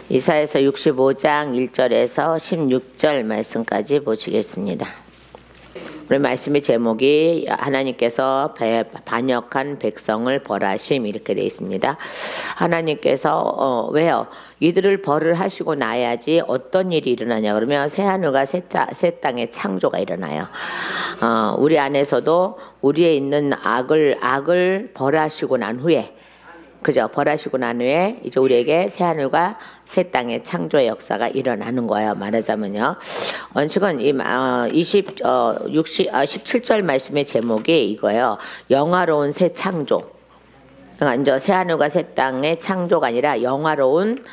이사야서 65장 1절에서 16절 말씀까지 보시겠습니다. 우리 말씀의 제목이 하나님께서 반역한 백성을 벌하심 이렇게 되어 있습니다. 하나님께서 왜요? 이들을 벌을 하시고 나야지 어떤 일이 일어나냐 그러면 새하늘과 새 땅의 창조가 일어나요. 우리 안에서도 우리에 있는 악을 벌하시고 난 후에 그죠? 벌하시고 난 후에 이제 우리에게 새하늘과 새 땅의 창조의 역사가 일어나는 거예요. 말하자면요. 지금 17절 말씀의 제목이 이거예요. 영화로운 새 창조. 그러니까 이제 새하늘과 새 땅의 창조가 아니라 영화로운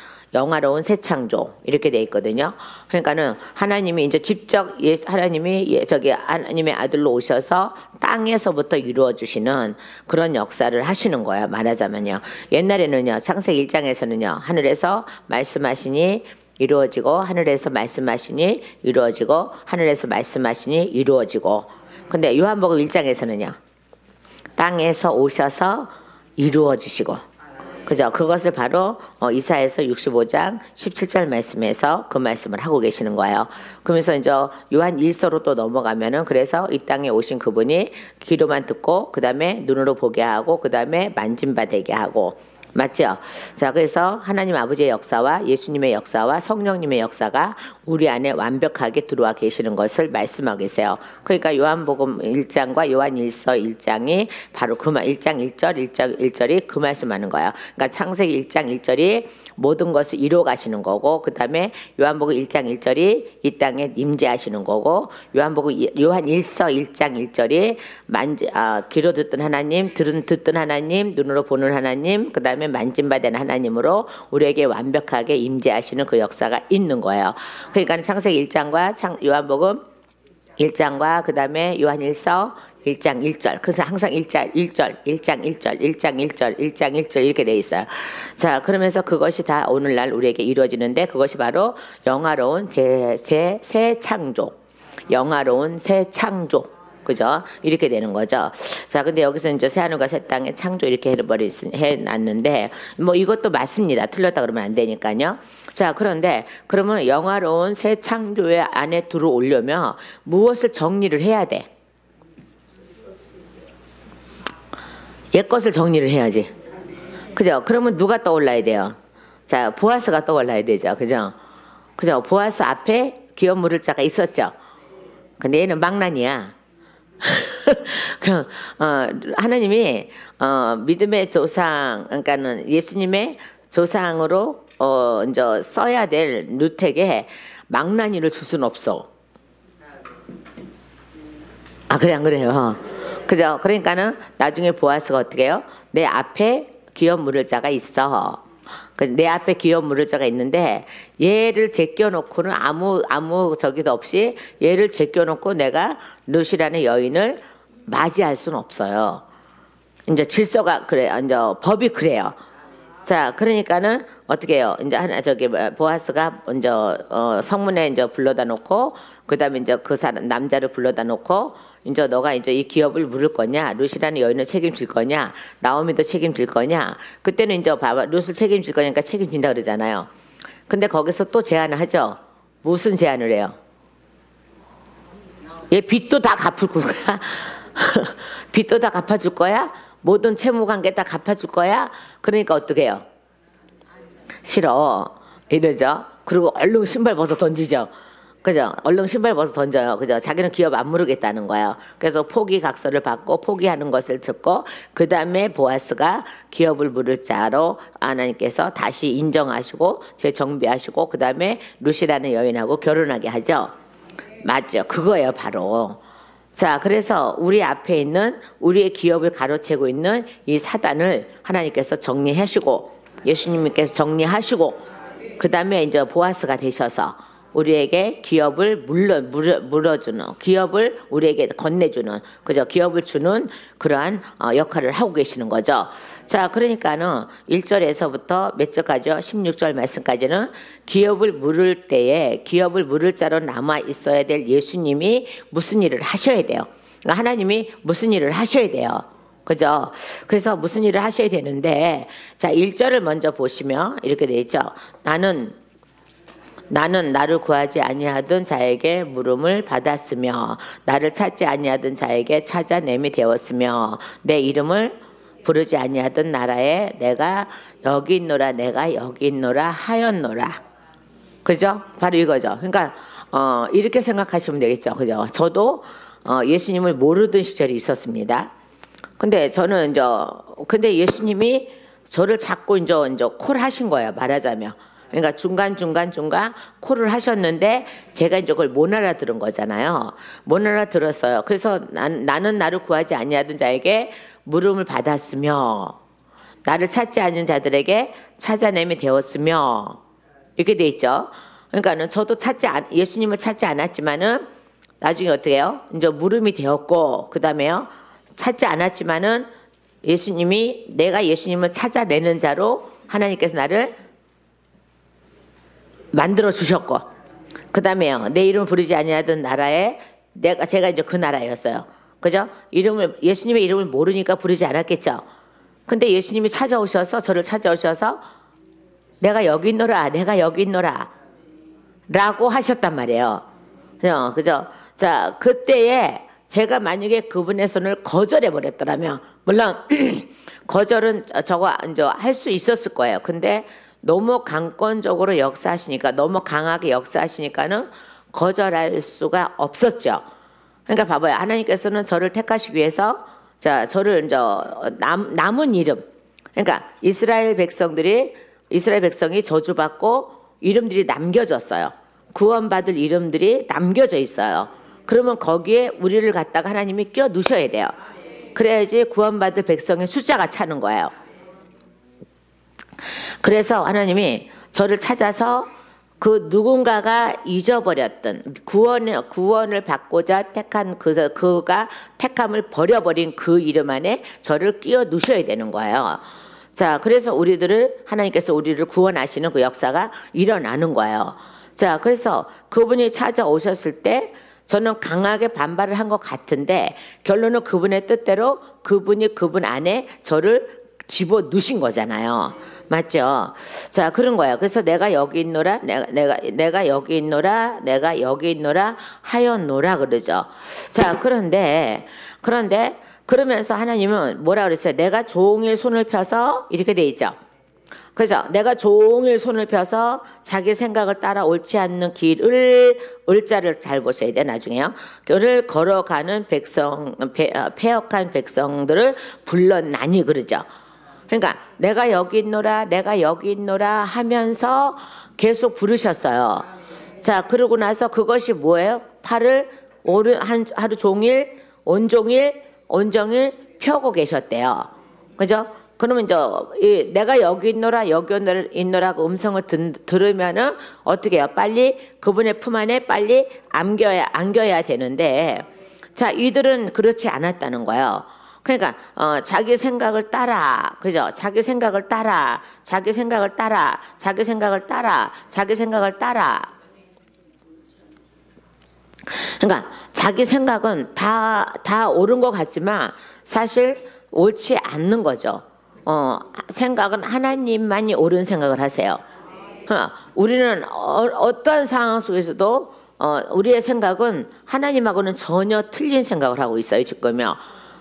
새 창조 이렇게 돼 있거든요. 그러니까는 하나님이 이제 직접 하나님의 아들로 오셔서 땅에서부터 이루어 주시는 그런 역사를 하시는 거예요. 말하자면요. 옛날에는요. 창세기 1장에서는요. 하늘에서 말씀하시니 이루어지고 하늘에서 말씀하시니 이루어지고 하늘에서 말씀하시니 이루어지고. 근데 요한복음 1장에서는요. 땅에서 오셔서 이루어 주시고. 그죠? 그것을 바로 이사야서 65장 17절 말씀에서 그 말씀을 하고 계시는 거예요. 그러면서 이제 요한 1서로 또 넘어가면은 그래서 이 땅에 오신 그분이 귀로만 듣고 그 다음에 눈으로 보게 하고 그 다음에 만짐바 되게 하고 맞죠? 자, 그래서 하나님 아버지의 역사와 예수님의 역사와 성령님의 역사가 우리 안에 완벽하게 들어와 계시는 것을 말씀하고 계세요. 그러니까 요한복음 1장과 요한 1서 1장이 바로 그 1장 1절이 그 말씀하는 거예요. 그러니까 창세기 1장 1절이 모든 것을 이루어 가시는 거고 그 다음에 요한복음 1장 1절이 이 땅에 임재하시는 거고 요한 1서 1장 1절이 귀로 듣던 하나님, 듣던 하나님, 눈으로 보는 하나님, 그 다음에 만짐받은 하나님으로 우리에게 완벽하게 임재하시는 그 역사가 있는 거예요. 그러니까 창세기 1장과 요한복음 1장과 그 다음에 요한 1서 1장 1절. 그래서 항상 1장 1절 이렇게 돼 있어요. 자, 그러면서 그것이 다 오늘날 우리에게 이루어지는데 그것이 바로 영화로운 새 창조. 영화로운 새 창조. 그죠? 이렇게 되는 거죠. 자, 근데 여기서 이제 새하늘과 새 땅의 창조 이렇게 해놨는데, 뭐 이것도 맞습니다. 틀렸다 그러면 안 되니까요. 자, 그런데 그러면 영화로운 새 창조의 안에 들어오려면 무엇을 정리를 해야 돼? 옛 것을 정리를 해야지. 그죠? 그러면 누가 떠올라야 돼요? 자, 보아스가 떠올라야 되죠. 그죠? 그죠? 보아스 앞에 기업 물을 자가 있었죠. 근데 얘는 망나니야. 하나님이 믿음의 조상, 그러니까는 예수님의 조상으로 이제 써야 될 누택에 망나니를 줄 수는 없어. 그래 안 그래요? 그죠? 그러니까는 나중에 보아스가 어떻게 해요? 내 앞에 기업 물을 자가 있어. 내 앞에 기업 물을 자가 있는데 얘를 제껴놓고는 아무 저기도 없이 얘를 제껴놓고 내가 룻이라는 여인을 맞이할 수는 없어요. 이제 질서가 그래요. 이제 법이 그래요. 자, 그러니까는 어떻게 해요? 이제 보아스가 이제 성문에 이제 불러다 놓고 그다음에 이제 그 사람 남자를 불러다 놓고 이제 너가 이제 이 기업을 물을 거냐, 룻이라는 여인을 책임질 거냐, 나오미도 책임질 거냐. 그때는 이제 봐봐, 룻을 책임질 거니까 책임진다 그러잖아요. 근데 거기서 또 제안을 하죠. 무슨 제안을 해요? 얘 빚도 다 갚을 거야. 빚도 다 갚아줄 거야. 모든 채무관계 다 갚아줄 거야. 그러니까 어떻게 해요? 싫어. 이러죠. 그리고 얼른 신발 벗어 던지죠. 그죠? 얼른 신발 벗어 던져요. 그죠? 자기는 기업 안 물으겠다는 거예요. 그래서 포기각서를 받고 포기하는 것을 듣고 그 다음에 보아스가 기업을 물을 자로 하나님께서 다시 인정하시고 재정비하시고 그 다음에 룻이라는 여인하고 결혼하게 하죠. 맞죠? 그거예요, 바로. 자, 그래서 우리 앞에 있는 우리의 기업을 가로채고 있는 이 사단을 하나님께서 정리하시고 예수님께서 정리하시고 그 다음에 이제 보아스가 되셔서 우리에게 기업을 물어주는 기업을 우리에게 건네주는 그죠? 기업을 주는 그러한 역할을 하고 계시는 거죠. 자, 그러니까는 1절에서부터 몇 절까지요? 16절 말씀까지는 기업을 물을 때에 기업을 물을 자로 남아 있어야 될 예수님이 무슨 일을 하셔야 돼요. 그러니까 하나님이 무슨 일을 하셔야 돼요. 그죠? 그래서 무슨 일을 하셔야 되는데 자, 1절을 먼저 보시면 이렇게 돼 있죠. 나는 나는 나를 구하지 아니하던 자에게 물음을 받았으며 나를 찾지 아니하던 자에게 찾아냄이 되었으며 내 이름을 부르지 아니하던 나라에 내가 여기 있노라 내가 여기 있노라 하였노라. 그죠? 바로 이거죠. 그러니까 이렇게 생각하시면 되겠죠. 그죠? 저도 예수님을 모르던 시절이 있었습니다. 근데 저는 근데 예수님이 저를 자꾸 이제 콜하신 거예요. 말하자면. 그러니까 중간 콜을 하셨는데 제가 이제 그걸 못 알아들은 거잖아요. 못 알아들었어요. 그래서 나는 나를 구하지 아니하던 자에게 물음을 받았으며 나를 찾지 않은 자들에게 찾아냄이 되었으며 이렇게 돼 있죠. 그러니까는 저도 예수님을 찾지 않았지만은 나중에 어떻게 해요? 이제 물음이 되었고 그다음에요. 찾지 않았지만은 내가 예수님을 찾아내는 자로 하나님께서 나를 만들어 주셨고 그다음에요. 내 이름 부르지 아니하던 나라에 제가 이제 그 나라였어요. 그죠? 예수님의 이름을 모르니까 부르지 않았겠죠. 근데 예수님이 저를 찾아오셔서 내가 여기 있노라 내가 여기 있노라 라고 하셨단 말이에요. 그죠? 자, 그때에 제가 만약에 그분의 손을 거절해 버렸더라면 물론 거절은 저거 이제 할 수 있었을 거예요. 근데 너무 강권적으로 역사하시니까 너무 강하게 역사하시니까는 거절할 수가 없었죠. 그러니까 봐봐요. 하나님께서는 저를 택하시기 위해서 저를 이제 남은 이름 그러니까 이스라엘 백성이 저주받고 이름들이 남겨졌어요. 구원받을 이름들이 남겨져 있어요. 그러면 거기에 우리를 갖다가 하나님이 끼워 넣으셔야 돼요. 그래야지 구원받을 백성의 숫자가 차는 거예요. 그래서 하나님이 저를 찾아서 그 누군가가 잊어버렸던 구원을 받고자 택한 그가 택함을 버려버린 그 이름 안에 저를 끼워 넣으셔야 되는 거예요. 자, 그래서 하나님께서 우리를 구원하시는 그 역사가 일어나는 거예요. 자, 그래서 그분이 찾아오셨을 때 저는 강하게 반발을 한 것 같은데 결론은 그분의 뜻대로 그분이 그분 안에 저를 집어 넣으신 거잖아요. 맞죠? 자, 그런 거예요. 그래서 내가 여기 있노라, 내가 여기 있노라, 내가 여기 있노라 하였노라 그러죠. 자, 그런데 그러면서 하나님은 뭐라 그랬어요? 내가 종일 손을 펴서 이렇게 돼 있죠. 그죠? 내가 종일 손을 펴서 자기 생각을 따라 옳지 않는 을자를 잘 보셔야 돼 나중에요. 그를 걸어가는 패역한 백성들을 불렀나니 그러죠. 그러니까 내가 여기 있노라 내가 여기 있노라 하면서 계속 부르셨어요. 자, 그러고 나서 그것이 뭐예요? 팔을 하루 종일 온종일 펴고 계셨대요. 그죠? 그러면 이제 내가 여기 있노라 여기 있노라 그 음성을 들으면은 어떻게 해요? 빨리 그분의 품 안에 빨리 안겨야 되는데 자, 이들은 그렇지 않았다는 거예요. 그러니까 자기 생각을 따라 그죠? 자기 생각을 따라 그러니까 자기 생각은 다 옳은 것 같지만 사실 옳지 않는 거죠. 생각은 하나님만이 옳은 생각을 하세요. 우리는 어떠한 상황 속에서도 우리의 생각은 하나님하고는 전혀 틀린 생각을 하고 있어요 지금요.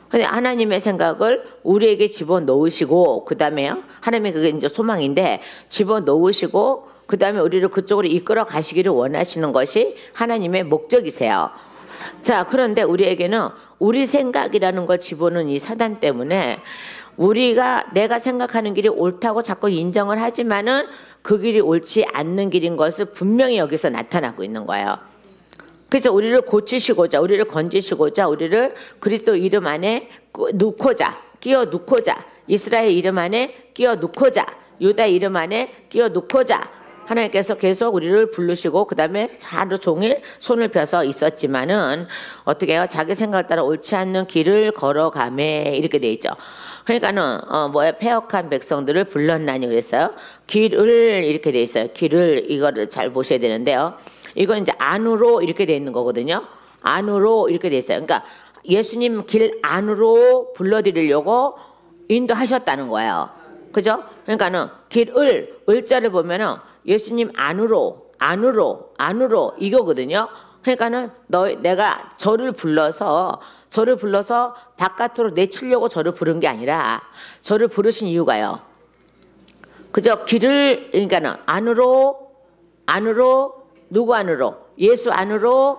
근데 하나님의 생각을 우리에게 집어 넣으시고 그다음에요. 하나님의 그게 이제 소망인데 집어 넣으시고 그다음에 우리를 그쪽으로 이끌어 가시기를 원하시는 것이 하나님의 목적이세요. 자, 그런데 우리에게는 우리 생각이라는 걸 집어넣은 이 사단 때문에 내가 생각하는 길이 옳다고 자꾸 인정을 하지만은 그 길이 옳지 않는 길인 것을 분명히 여기서 나타나고 있는 거예요. 그래서 우리를 고치시고자, 우리를 건지시고자, 우리를 그리스도 이름 안에 끼워 넣고자, 이스라엘 이름 안에 끼워 넣고자, 유다 이름 안에 끼워 넣고자 하나님께서 계속 우리를 부르시고 그다음에 하루 종일 손을 펴서 있었지만은 어떻게 해요? 자기 생각을 따라 옳지 않는 길을 걸어가매 이렇게 돼 있죠. 그러니까는 패역한 백성들을 불렀나니 그랬어요. 길을 이렇게 돼 있어요. 길을 이거를 잘 보셔야 되는데요. 이건 이제 안으로 이렇게 돼 있는 거거든요. 안으로 이렇게 돼 있어요. 그러니까 예수님 길 안으로 불러드리려고 인도하셨다는 거예요. 그죠? 그러니까는 을자를 보면은 예수님 안으로 안으로 이거거든요. 그러니까는 내가 저를 불러서 바깥으로 내치려고 저를 부른 게 아니라 저를 부르신 이유가요. 그저 길을 그러니까는 안으로 누구 안으로? 예수 안으로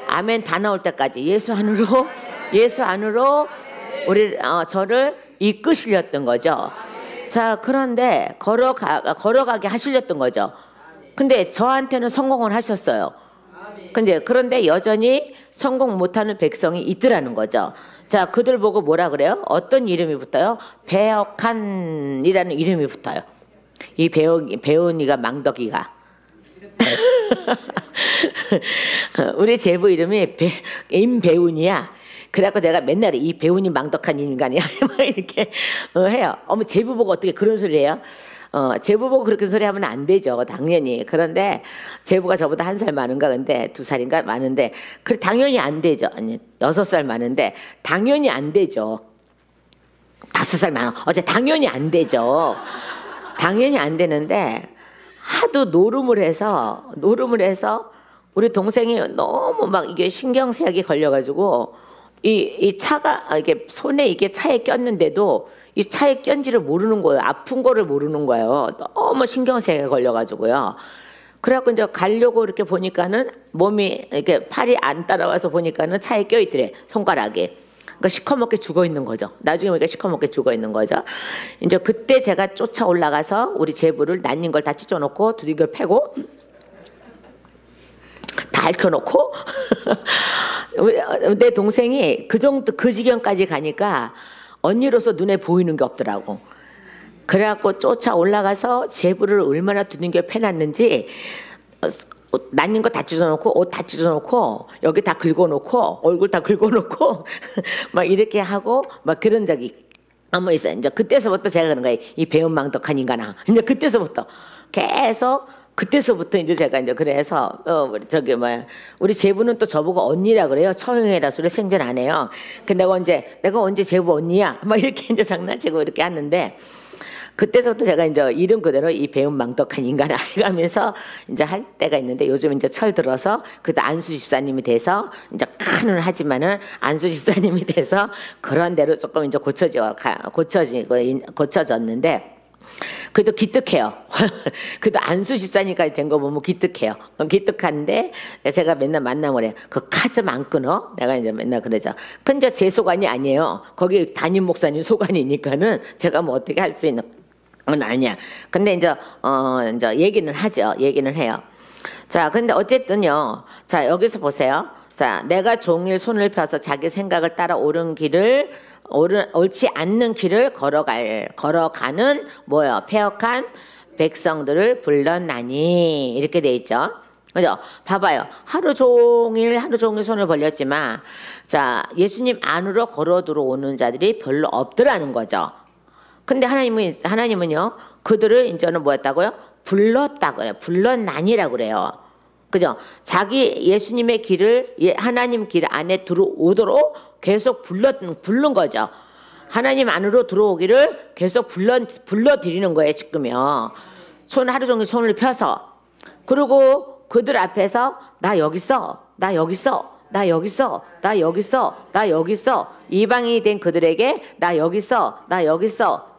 아멘 다 나올 때까지 예수 안으로 우리 저를 이끄시렸던 거죠. 자, 그런데 걸어가게 하시렸던 거죠. 근데 저한테는 성공을 하셨어요. 그런데 여전히 성공 못하는 백성이 있더라는 거죠. 자, 그들 보고 뭐라 그래요? 어떤 이름이 붙어요? 배역한이라는 이름이 붙어요. 이 배은이가 망덕이가 우리 제부 이름이 임배운이야. 그래갖고 내가 맨날 이 배운이 망덕한 인간이야 이렇게 해요. 어머, 제부 보고 어떻게 그런 소리 해요? 제부 보고 그렇게 소리 하면 안 되죠, 당연히. 그런데 제부가 저보다 1살 많은가, 근데 2살인가 많은데, 당연히 안 되죠. 아니, 6살 많은데, 당연히 안 되죠. 5살 많아. 당연히 안 되죠. 당연히 안 되는데, 하도 노름을 해서, 우리 동생이 너무 막 이게 신경쇠약이 걸려가지고, 이 차가, 이게 손에 이게 차에 꼈는데도, 이 차에 꼈는지를 모르는 거예요. 아픈 거를 모르는 거예요. 너무 신경쇠약에 걸려가지고요. 그래갖고 이제 가려고 이렇게 보니까는 몸이 이렇게 팔이 안 따라와서 보니까는 차에 껴있더래, 손가락이. 그러니까 시커멓게 죽어 있는 거죠. 나중에 보니까 시커멓게 죽어 있는 거죠. 이제 그때 제가 쫓아 올라가서 우리 제부를 난린 걸 다 찢어놓고 두들겨 패고 다 핥혀놓고 내 동생이 그 지경까지 가니까 언니로서 눈에 보이는 게 없더라고. 그래갖고 쫓아 올라가서 제부를 얼마나 두들겨 패놨는지 난린 거 다 찢어놓고 옷 다 찢어놓고 여기 다 긁어놓고 얼굴 다 긁어놓고 막 이렇게 하고 막 그런 적이 한번 있어요. 이제 그때서부터 제가 그런 거예요. 이 배은망덕한 인간아. 이제 그때서부터 계속 이제 제가 이제 그래서 우리 제부는 또 저보고 언니라 그래요. 처형이라 소리 생전 안 해요. 근데 내가 언제 제부 언니야? 막 이렇게 이제 장난치고 이렇게 하는데 그때서부터 제가 이제 이름 그대로 이 배은망덕한 인간아 하면서 이제 할 때가 있는데 요즘 이제 철 들어서 그래도 안수 집사님이 돼서 이제 큰은 하지만은 안수 집사님이 돼서 그런 대로 조금 이제 고쳐졌는데. 그래도 기특해요. 그래도 안수 집사님까지 된 거 보면 기특해요. 기특한데 제가 맨날 만나면 해요. 그 카 좀 안 끊어? 내가 이제 맨날 그러죠. 근데 제 소관이 아니에요. 거기 담임 목사님 소관이니까는 제가 뭐 어떻게 할 수 있는 건 아니야. 근데 이제 얘기는 하죠. 얘기는 해요. 자, 근데 어쨌든요. 자, 여기서 보세요. 자, 내가 종일 손을 펴서 자기 생각을 따라 옳지 않는 길을 걸어가는 뭐요? 패역한 백성들을 불렀나니 이렇게 돼 있죠. 그죠? 봐봐요. 하루 종일 손을 벌렸지만 자, 예수님 안으로 걸어 들어오는 자들이 별로 없더라는 거죠. 근데 하나님은요, 그들을 이제는 뭐였다고요? 불렀다고요. 불렀나니라고 그래요. 그죠? 자기 예수님의 길을 하나님 길 안에 들어오도록 계속 부른 거죠. 하나님 안으로 들어오기를 계속 불러드리는 거예요, 지금요. 하루 종일 손을 펴서. 그리고 그들 앞에서 나 여기 있어. 이방인이 된 그들에게 나 여기 있어.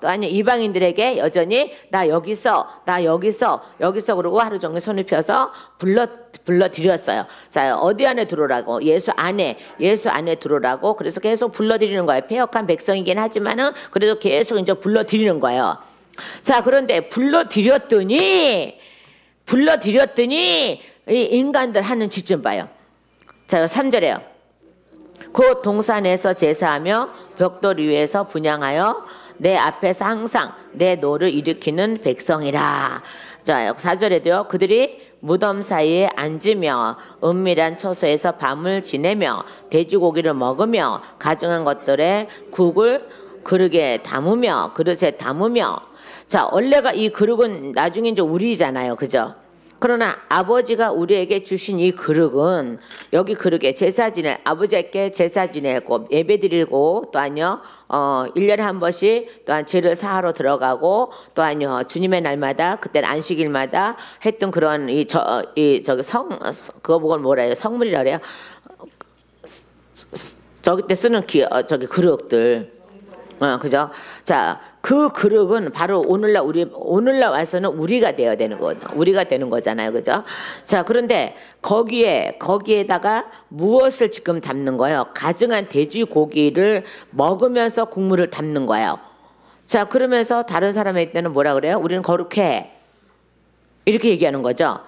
또 아니 이방인들에게 여전히 나 여기 있어. 그러고 하루 종일 손을 펴서 불러드렸어요. 자, 어디 안에 들어오라고? 예수 안에 들어오라고. 그래서 계속 불러드리는 거예요. 패역한 백성이긴 하지만은 그래도 계속 이제 불러드리는 거예요. 자, 그런데 불러드렸더니 이 인간들 하는 짓 좀 봐요. 자, 3절에요. 곧 동산에서 제사하며 벽돌 위에서 분향하여 내 앞에서 항상 내 노를 일으키는 백성이라. 자, 4절에도요. 그들이 무덤 사이에 앉으며 은밀한 처소에서 밤을 지내며 돼지고기를 먹으며 가증한 것들에 국을 그릇에 담으며. 자, 원래가 이 그릇은 나중에 이제 우리잖아요. 그죠? 그러나 아버지가 우리에게 주신 이 그릇은 여기 그릇에 제사 지내 아버지께 제사 지내고 예배 드리고 또한요 1년에 한 번씩 또한 죄를 사하러 들어가고 또한요 주님의 날마다 그때 안식일마다 했던 그런 저기 그거 보고 뭐라 해요? 성물이라 그래요. 저기 때 쓰는 저기 그릇들. 그죠? 자, 그 그릇은 바로 오늘날 와서는 우리가 되어야 되는 거거든요. 우리가 되는 거잖아요. 그죠? 자, 그런데 거기에다가 무엇을 지금 담는 거예요? 가증한 돼지고기를 먹으면서 국물을 담는 거예요. 자, 그러면서 다른 사람의 때는 뭐라 그래요? 우리는 거룩해. 이렇게 얘기하는 거죠.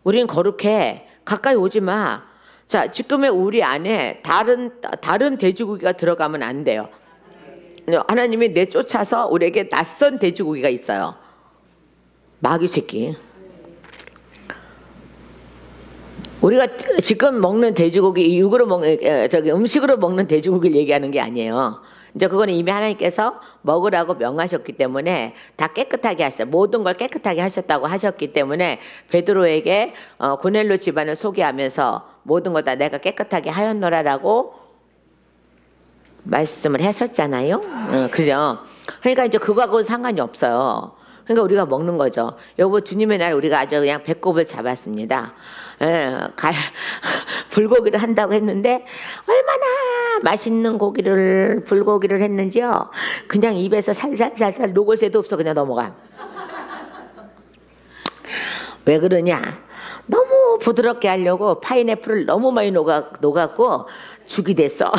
우리는 거룩해. 가까이 오지 마. 자, 지금의 우리 안에 다른 돼지고기가 들어가면 안 돼요. 하나님이 내쫓아서 우리에게 낯선 돼지고기가 있어요. 마귀 새끼. 우리가 지금 먹는 돼지고기, 육으로 먹는 저기 음식으로 먹는 돼지고기를 얘기하는 게 아니에요. 이제 그거는 이미 하나님께서 먹으라고 명하셨기 때문에 다 깨끗하게 하셨어요. 모든 걸 깨끗하게 하셨다고 하셨기 때문에 베드로에게 고넬료 집안을 소개하면서 모든 걸 다 내가 깨끗하게 하였노라라고 말씀을 하셨잖아요. 그죠? 그러니까 이제 그거하고는 상관이 없어요. 그러니까 우리가 먹는 거죠. 여보 주님의 날 우리가 아주 그냥 배꼽을 잡았습니다. 불고기를 한다고 했는데 얼마나 맛있는 불고기를 했는지요. 그냥 입에서 살살살살 녹을 새도 없어 그냥 넘어가. 왜 그러냐? 너무 부드럽게 하려고 파인애플을 너무 많이 녹았고 죽이 됐어.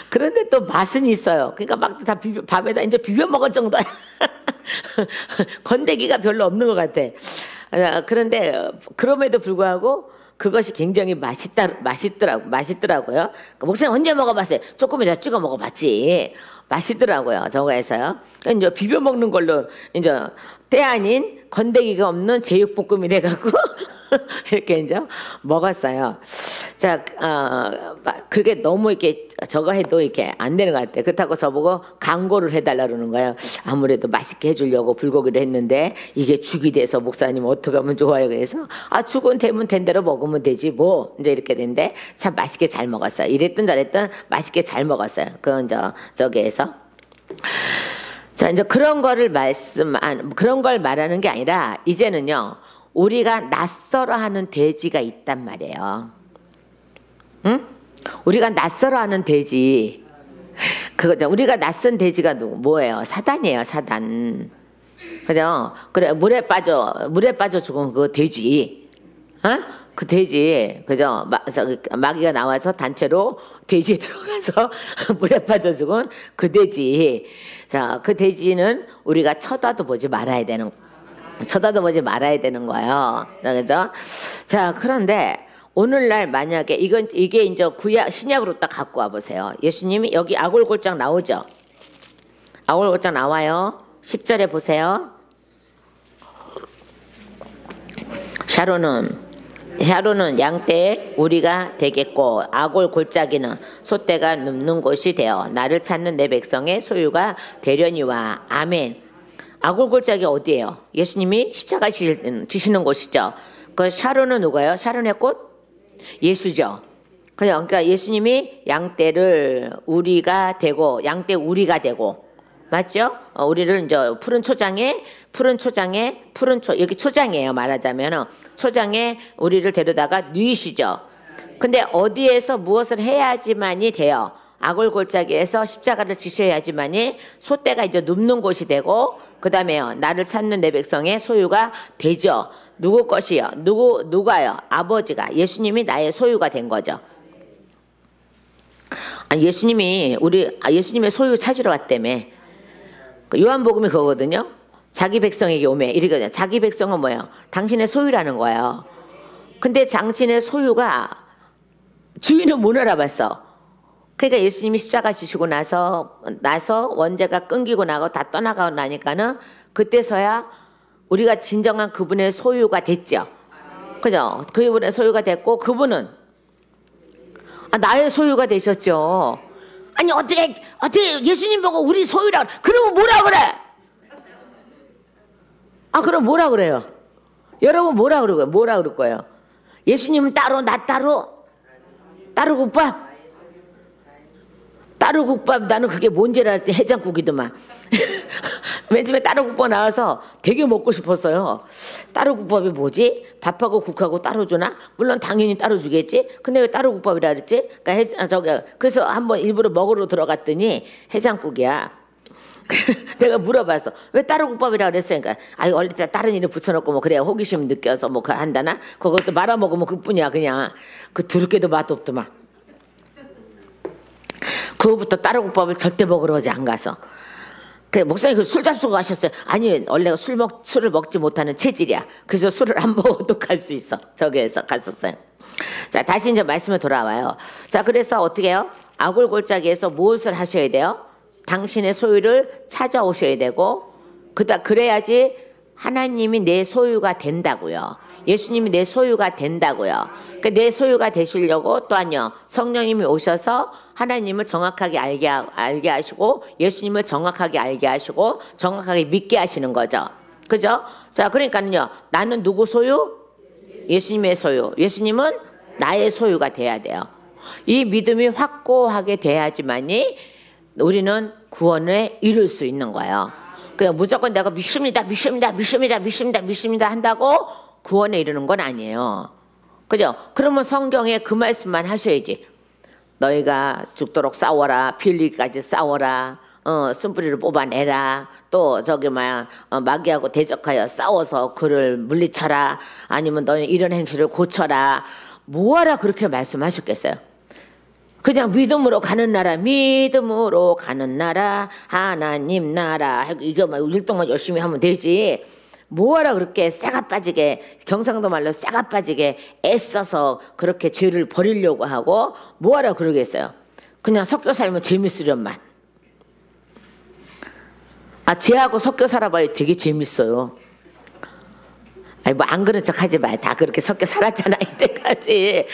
그런데 또 맛은 있어요. 그러니까 막 다 밥에다 이제 비벼 먹을 정도야. 건더기가 별로 없는 것 같아. 그런데 그럼에도 불구하고 그것이 굉장히 맛있더라고요. 목사님 언제 먹어봤어요? 조금이라도 찍어 먹어봤지. 맛있더라고요. 저거에서요. 이제 비벼 먹는 걸로 이제 때 아닌 건더기가 없는 제육볶음이 돼갖고 이렇게 이제 먹었어요. 자, 그게 너무 이렇게 저거 해도 이렇게 안 되는 것 같아요. 그렇다고 저보고 광고를 해달라 그러는 거예요. 아무래도 맛있게 해주려고 불고기를 했는데 이게 죽이 돼서 목사님 어떻게 하면 좋아요? 그래서 죽은 되면 된 대로 먹으면 되지 뭐 이제 이렇게 됐는데 참 맛있게 잘 먹었어요. 이랬든 저랬든 맛있게 잘 먹었어요. 그건 저기에서. 자, 이제 그런 걸 말하는 게 아니라 이제는요. 우리가 낯설어하는 돼지가 있단 말이에요. 응? 우리가 낯설어하는 돼지. 그거죠. 우리가 낯선 돼지가 뭐예요? 사단이에요. 사단. 그죠? 그래 물에 빠져 죽은 그 돼지. 그 돼지. 그죠? 마귀가 나와서 단체로 돼지에 들어가서 물에 빠져 죽은 그 돼지. 자, 그 돼지는 우리가 쳐다도 보지 말아야 되는 거예요. 그죠? 자, 그런데 오늘날 만약에 이게 이제 신약으로 딱 갖고 와 보세요. 예수님이 여기 아골골장 나오죠? 아골골장 나와요. 10절에 보세요. 샤론은 양떼의 우리가 되겠고 아골골짜기는 소떼가 눕는 곳이 되어 나를 찾는 내 백성의 소유가 되려니와. 아멘. 아골골짜기 어디예요? 예수님이 십자가 지시는 곳이죠. 그 샤론은 누구예요? 샤론의 꽃? 예수죠. 그러니까 예수님이 양떼를 우리가 되고 양떼 우리가 되고 맞죠? 우리를 이제 푸른 초장에 여기 초장이에요. 말하자면 초장에 우리를 데려다가 누이시죠. 근데 어디에서 무엇을 해야지만이 돼요? 아골골짜기에서 십자가를 지셔야지만이 소떼가 이제 눕는 곳이 되고 그 다음에요. 나를 찾는 내 백성의 소유가 되죠. 누구 것이요? 누가요? 아버지가. 예수님이 나의 소유가 된 거죠. 예수님의 소유 찾으러 왔다며. 요한복음이 그거거든요. 자기 백성에게 오매. 이러거든요. 자기 백성은 뭐예요? 당신의 소유라는 거예요. 근데 당신의 소유가 주인은 못 알아봤어. 그러니까 예수님이 십자가 지시고 나서 원죄가 끊기고 나고 다 떠나가고 나니까는 그때서야 우리가 진정한 그분의 소유가 됐죠. 그죠? 그분의 소유가 됐고 그분은 나의 소유가 되셨죠. 아니 어떻게 예수님 보고 우리 소유라 그러면 뭐라 그래? 그럼 뭐라 그래요? 여러분 뭐라 그럴 거예요? 뭐라 그럴 거예요? 예수님은 따로, 나 따로? 따로국밥? 따로국밥, 나는 그게 뭔지 알 때 해장국이더만. 맨 처음에 따로국밥 나와서 되게 먹고 싶었어요. 따로국밥이 뭐지? 밥하고 국하고 따로 주나? 물론 당연히 따로 주겠지. 근데 왜 따로국밥이라 그랬지? 그러니까 그래서 한번 일부러 먹으러 들어갔더니 해장국이야. 내가 물어봤어. 왜 따로국밥이라 그랬어요? 그러니까 원래 다른 이름 붙여놓고 뭐 그래야 호기심 느껴서 뭐 한다나? 그것도 말아먹으면 그뿐이야. 그냥 그 더럽게도 맛없더만. 그거부터 따로국밥을 절대 먹으러 오지 안 가서. 그 목사님 술 잡수고 가셨어요. 아니 원래 술을 먹지 못하는 체질이야. 그래서 술을 안 먹어도 갈 수 있어. 저기에서 갔었어요. 자, 다시 이제 말씀에 돌아와요. 자, 그래서 어떻게 해요? 아골골짜기에서 무엇을 하셔야 돼요? 당신의 소유를 찾아오셔야 되고, 그래야지 하나님이 내 소유가 된다고요. 예수님이 내 소유가 된다고요. 그러니까 내 소유가 되시려고 또한요, 성령님이 오셔서 하나님을 정확하게 알게 하시고, 예수님을 정확하게 알게 하시고, 정확하게 믿게 하시는 거죠. 그죠? 자, 그러니까는요, 나는 누구 소유? 예수님의 소유. 예수님은 나의 소유가 돼야 돼요. 이 믿음이 확고하게 돼야지만이 우리는 구원에 이룰 수 있는 거예요. 그냥 무조건 내가 믿습니다 한다고 구원에 이르는 건 아니에요. 그죠? 그러면 성경에 그 말씀만 하셔야지. 너희가 죽도록 싸워라, 피 흘리기까지 싸워라, 쓴뿌리를 뽑아내라, 또 마귀하고 대적하여 싸워서 그를 물리쳐라, 아니면 너희 이런 행실을 고쳐라. 뭐하라 그렇게 말씀하셨겠어요? 그냥 믿음으로 가는 나라, 믿음으로 가는 나라, 하나님 나라, 이거 일동만 열심히 하면 되지. 뭐하라 그렇게 쇠가 빠지게, 경상도 말로 쇠가 빠지게 애써서 그렇게 죄를 버리려고 하고 뭐하라 그러겠어요? 그냥 섞여 살면 재밌으련만. 죄하고 섞여 살아봐야 되게 재밌어요. 아니 뭐 안 그런 척 하지 마요. 다 그렇게 섞여 살았잖아 이때까지.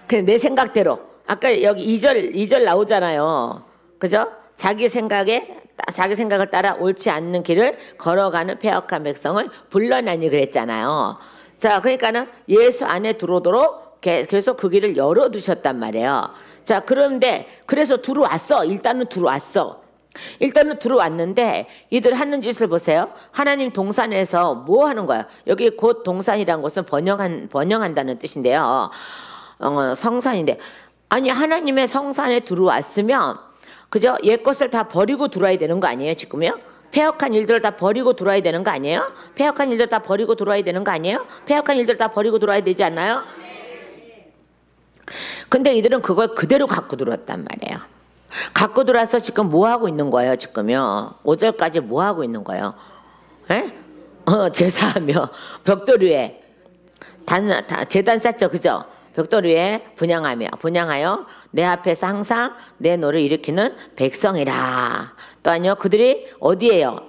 그냥 내 생각대로. 아까 여기 2절 나오잖아요. 그죠? 자기 생각을 따라 옳지 않는 길을 걸어가는 패역한 백성을 불러내니 그랬잖아요. 자, 그러니까는 예수 안에 들어오도록 계속 그 길을 열어두셨단 말이에요. 자, 그런데 그래서 들어왔어. 일단은 들어왔는데 이들 하는 짓을 보세요. 하나님 동산에서 뭐 하는 거야? 여기 곧 동산이란 것은 번영한다는 뜻인데요. 성산인데, 아니 하나님의 성산에 들어왔으면 그죠? 옛 것을 다 버리고 들어와야 되는 거 아니에요 지금요? 패역한 일들을 다 버리고 들어와야 되는 거 아니에요? 패역한 일들 다 버리고 들어와야 되는 거 아니에요? 패역한 일들 다 버리고 들어와야 되지 않나요? 근데 이들은 그걸 그대로 갖고 들어왔단 말이에요. 갖고 들어와서 지금 뭐 하고 있는 거예요 지금요? 5절까지 뭐 하고 있는 거예요? 에? 제사하며 벽돌 위에 제단 쌓죠, 그죠? 벽돌 위에 분향하여 내 앞에서 항상 내 노를 일으키는 백성이라. 또 아니요, 그들이 어디에요?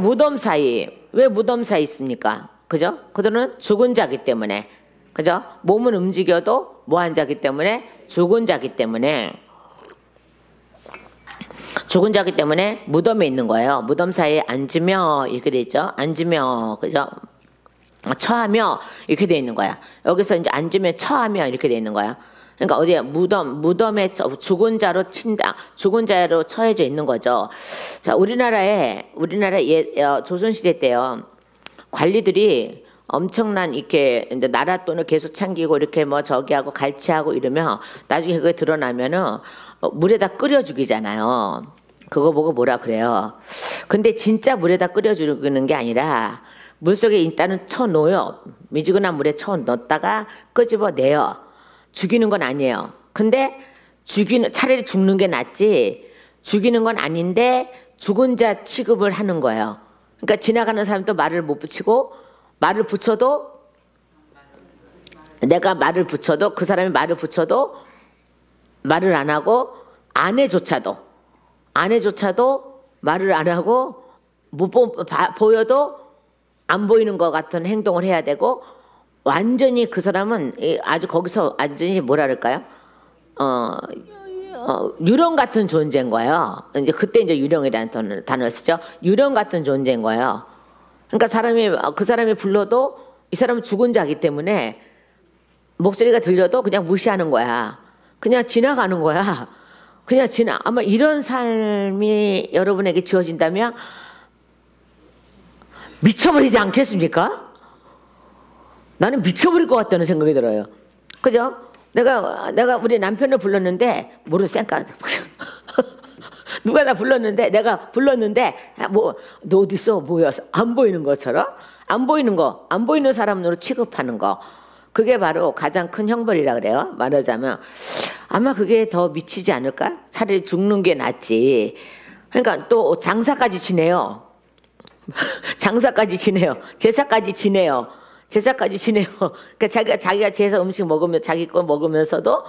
무덤 사이. 왜 무덤 사이 있습니까? 그죠? 그들은 죽은 자기 때문에. 그죠? 몸은 움직여도 뭐한 자기 때문에? 죽은 자기 때문에 무덤에 있는 거예요. 무덤 사이에 앉으며 이렇게 돼 있죠. 앉으며, 그죠? 처하며 이렇게 돼 있는 거야. 여기서 이제 앉으면 처하며 이렇게 돼 있는 거야. 그러니까 어디에 무덤에 죽은 자로 처해져 있는 거죠. 자, 우리나라 조선시대 때요, 관리들이 엄청난 이렇게 이제 나라 돈을 계속 챙기고 이렇게 뭐 저기하고 갈취하고 이러면 나중에 그게 드러나면은 물에다 끓여 죽이잖아요. 그거 보고 뭐라 그래요? 근데 진짜 물에다 끓여 죽이는 게 아니라 물속에 일단은 쳐놓아요. 미지근한 물에 쳐넣었다가 끄집어내요. 죽이는 건 아니에요. 근데 차라리 죽는 게 낫지, 죽이는 건 아닌데 죽은 자 취급을 하는 거예요. 그러니까 지나가는 사람도 말을 못 붙이고, 내가 말을 붙여도 그 사람이 말을 붙여도 말을 안 하고, 아내조차도 말을 안 하고 보여도 안 보이는 것 같은 행동을 해야 되고, 완전히 그 사람은 아주 거기서 완전히 뭐라 그럴까요? 유령 같은 존재인 거예요. 이제 그때 이제 유령이라는 단어를 쓰죠. 유령 같은 존재인 거예요. 그러니까 그 사람이 불러도 이 사람은 죽은 자이기 때문에 목소리가 들려도 그냥 무시하는 거야. 그냥 지나가는 거야. 그냥 아마 이런 삶이 여러분에게 주어진다면 미쳐버리지 않겠습니까? 나는 미쳐버릴 것 같다는 생각이 들어요. 그죠? 내가 우리 남편을 불렀는데 모르는 쌩까 누가 나 불렀는데 내가 불렀는데 뭐 너 어디 있어? 뭐야? 안 보이는 것처럼 안 보이는 사람으로 취급하는 거. 그게 바로 가장 큰 형벌이라 그래요. 말하자면 아마 그게 더 미치지 않을까? 차라리 죽는 게 낫지. 그러니까 또 장사까지 지내요. 장사까지 지내요. 제사까지 지내요. 그러니까 자기가 제사 음식 먹으면 자기 거 먹으면서도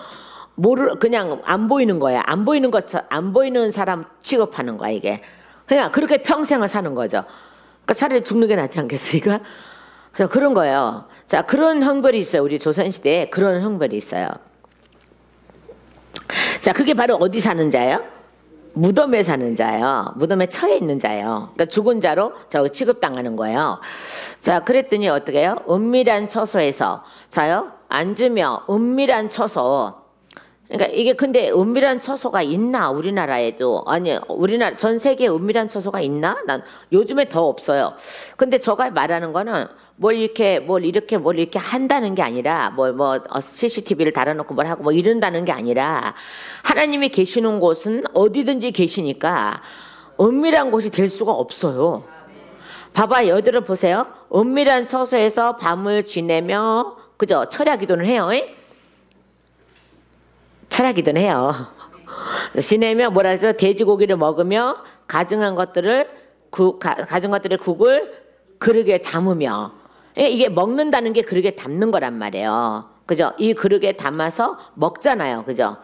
그냥 안 보이는 거야. 안 보이는 사람 취급하는 거야 이게. 그냥 그렇게 평생을 사는 거죠. 그러니까 차라리 죽는 게 낫지 않겠습니까? 그래서 그런 거예요. 자, 그런 형벌이 있어요. 우리 조선시대에 그런 형벌이 있어요. 자, 그게 바로 어디 사는 자예요? 무덤에 사는 자예요. 무덤에 처해 있는 자예요. 그러니까 죽은 자로 취급당하는 거예요. 자, 그랬더니 어떻게 해요? 은밀한 처소에서 자요 앉으며 은밀한 처소. 그러니까 이게 근데 은밀한 처소가 있나 우리나라에도 아니 우리나라 전 세계에 은밀한 처소가 있나? 난 요즘에 더 없어요. 근데 저가 말하는 거는 뭘 이렇게 한다는 게 아니라 CCTV를 달아놓고 뭘 하고 뭐 이런다는 게 아니라 하나님이 계시는 곳은 어디든지 계시니까 은밀한 곳이 될 수가 없어요. 봐봐 여기를 보세요. 은밀한 처소에서 밤을 지내며 그죠? 철야 기도는 해요. 철야 기도는 해요. 지내며 뭐라 해서 돼지고기를 먹으며 가증한 것들의 국을 그릇에 담으며 이게 먹는다는 게 그릇에 담는 거란 말이에요. 그죠? 이 그릇에 담아서 먹잖아요. 그죠?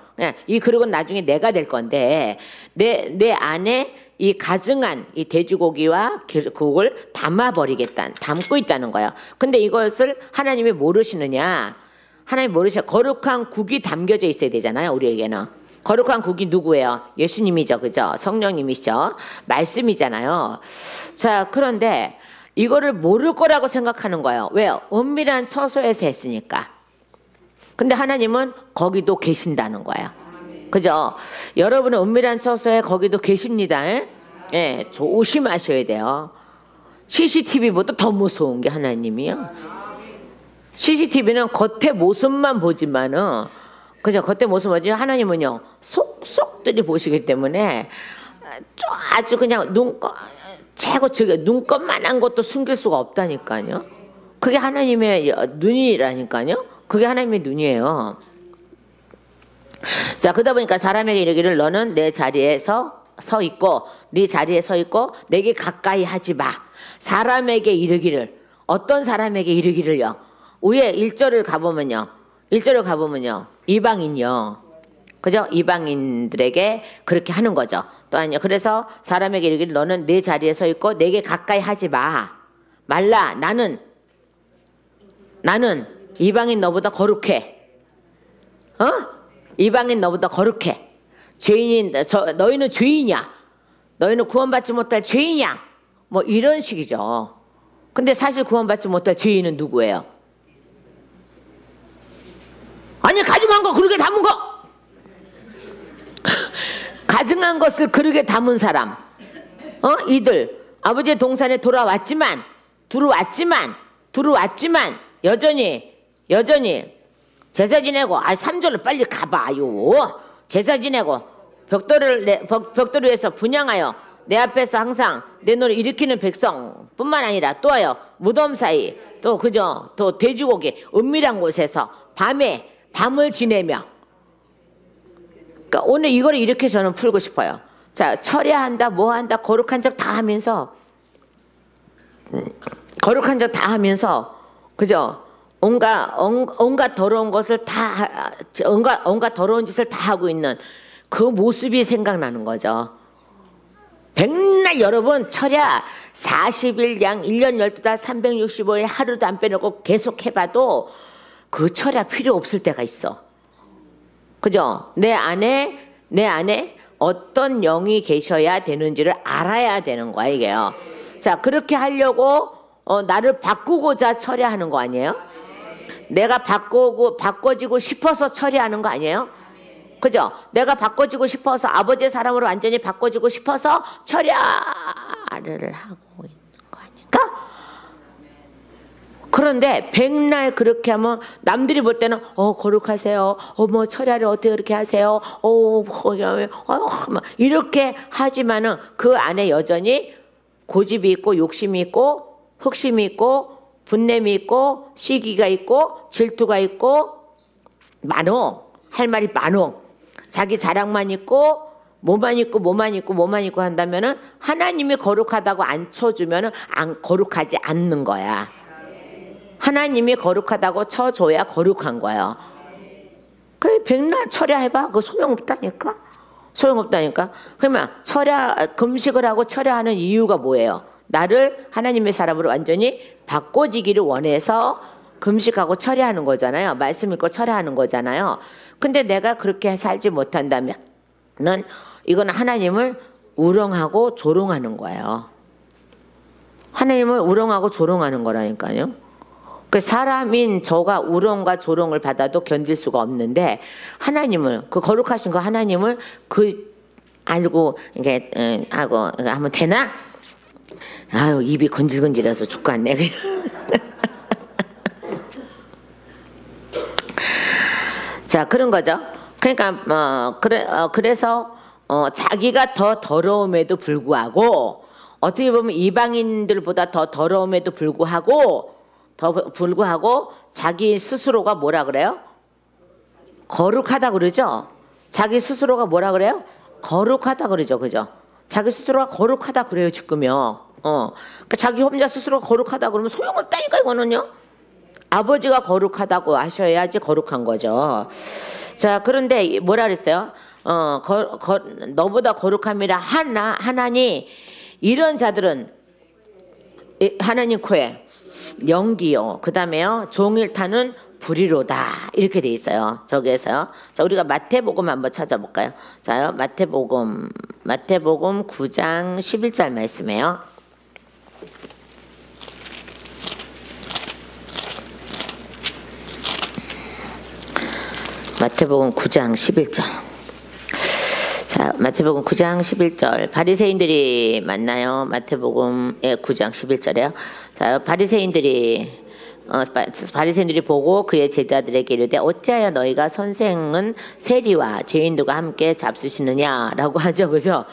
이 그릇은 나중에 내가 될 건데 내 안에 이 가증한 이 돼지고기와 국을 담고 있다는 거예요. 근데 이것을 하나님이 모르시느냐? 하나님 모르셔. 거룩한 국이 담겨져 있어야 되잖아요. 우리에게는. 거룩한 국이 누구예요? 예수님이죠. 그죠? 성령님이시죠. 말씀이잖아요. 자, 그런데 이거를 모를 거라고 생각하는 거예요. 왜요? 은밀한 처소에서 했으니까. 근데 하나님은 거기도 계신다는 거예요. 그죠? 여러분은 은밀한 처소에 거기도 계십니다. 예, 조심하셔야 돼요. CCTV보다 더 무서운 게 하나님이요. CCTV는 겉에 모습만 보지만은 그죠? 겉에 모습 보지 하나님은요 속속들이 보시기 때문에 아주 그냥 눈곱만한 것도 숨길 수가 없다니까요. 그게 하나님의 눈이라니까요. 그게 하나님의 눈이에요. 자, 그러다 보니까 사람에게 이르기를 너는 내 자리에서 서 있고 네 자리에 서 있고 내게 가까이 하지 마. 사람에게 이르기를 어떤 사람에게 이르기를요. 위에 1절을 가보면요. 이방인요. 그죠? 이방인들에게 그렇게 하는 거죠. 또한요. 그래서 사람에게 이르기를 너는 내 자리에 서 있고 내게 가까이 하지 말라. 나는 이방인 너보다 거룩해. 이방인 너보다 거룩해. 너희는 죄인이야. 너희는 구원받지 못할 죄인이야. 뭐 이런 식이죠. 근데 사실 구원받지 못할 죄인은 누구예요? 아니 가증한 거 그릇에 담은 거 가증한 것을 그릇에 담은 사람 이들 아버지의 동산에 들어왔지만 여전히 제사 지내고 3절로 빨리 가봐요. 제사 지내고 벽돌을 위해서 분향하여 내 앞에서 항상 내 노를 일으키는 백성뿐만 아니라 또하여 무덤 사이 또 그죠? 또 돼지고기 은밀한 곳에서 밤을 지내며 그러니까 오늘 이거를 이렇게 저는 풀고 싶어요. 자, 철야한다 뭐한다 거룩한 척 다 하면서 그죠? 온갖 더러운 것을 온갖 더러운 짓을 다 하고 있는 그 모습이 생각나는 거죠. 백날 여러분 철야 40일 양 1년 12달 365일 하루도 안 빼놓고 계속 해봐도 그 철야 필요 없을 때가 있어. 그죠? 내 안에 어떤 영이 계셔야 되는지를 알아야 되는 거야 이게요. 자, 그렇게 하려고 나를 바꾸고자 처리하는 거 아니에요? 내가 바꿔지고 싶어서 처리하는 거 아니에요? 그죠? 내가 바꿔지고 싶어서 아버지의 사람으로 완전히 바꿔지고 싶어서 처리를 하고 있는 거 아닐까? 그런데 백날 그렇게 하면 남들이 볼 때는 거룩하세요. 뭐 처리를 어떻게 그렇게 하세요? 막 이렇게 하지만은 그 안에 여전히 고집이 있고 욕심이 있고 흑심이 있고 분냄이 있고 시기가 있고 질투가 있고 많어. 할 말이 많어. 자기 자랑만 있고 뭐만 있고 한다면은 하나님이 거룩하다고 안 쳐주면은 거룩하지 않는 거야. 하나님이 거룩하다고 쳐줘야 거룩한 거예요. 그 백날 철야해봐. 그거 소용없다니까. 소용없다니까. 그러면 금식을 하고 철야하는 이유가 뭐예요? 나를 하나님의 사람으로 완전히 바꿔지기를 원해서 금식하고 철야하는 거잖아요. 말씀 읽고 철야하는 거잖아요. 근데 내가 그렇게 살지 못한다면 이건 하나님을 우롱하고 조롱하는 거예요. 하나님을 우롱하고 조롱하는 거라니까요. 그 사람인 저가 우롱과 조롱을 받아도 견딜 수가 없는데 하나님을 그 거룩하신 거 하나님을 알고 이렇게 하고 하면 되나? 아유 입이 건질건질해서 죽겠네. 자 그런 거죠. 그러니까 그래서 자기가 더 더러움에도 불구하고 어떻게 보면 이방인들보다 더 더러움에도 불구하고 자기 스스로가 뭐라 그래요? 거룩하다 그러죠. 자기 스스로가 뭐라 그래요? 거룩하다 그러죠. 그죠? 자기 스스로가 거룩하다 그래요 지금요. 그러니까 자기 혼자 스스로가 거룩하다 그러면 소용없다니까 이거는요. 아버지가 거룩하다고 하셔야지 거룩한 거죠. 자 그런데 뭐라 그랬어요? 너보다 거룩함이라 하나니 이런 자들은 하나님 코에 연기요. 그 다음에요. 종일 타는 불의로다. 이렇게 돼 있어요. 저기에서요. 자, 우리가 마태복음 한번 찾아볼까요? 자요. 마태복음 9장 11절 말씀이에요. 마태복음 9장 11절. 자, 마태복음 9장 11절. 바리새인들이 만나요. 마태복음 9장 11절이에요. 자, 바리새인들이 보고 그의 제자들에게 이르되 어찌하여 너희가 선생은 세리와 죄인들과 함께 잡수시느냐라고 하죠. 그죠?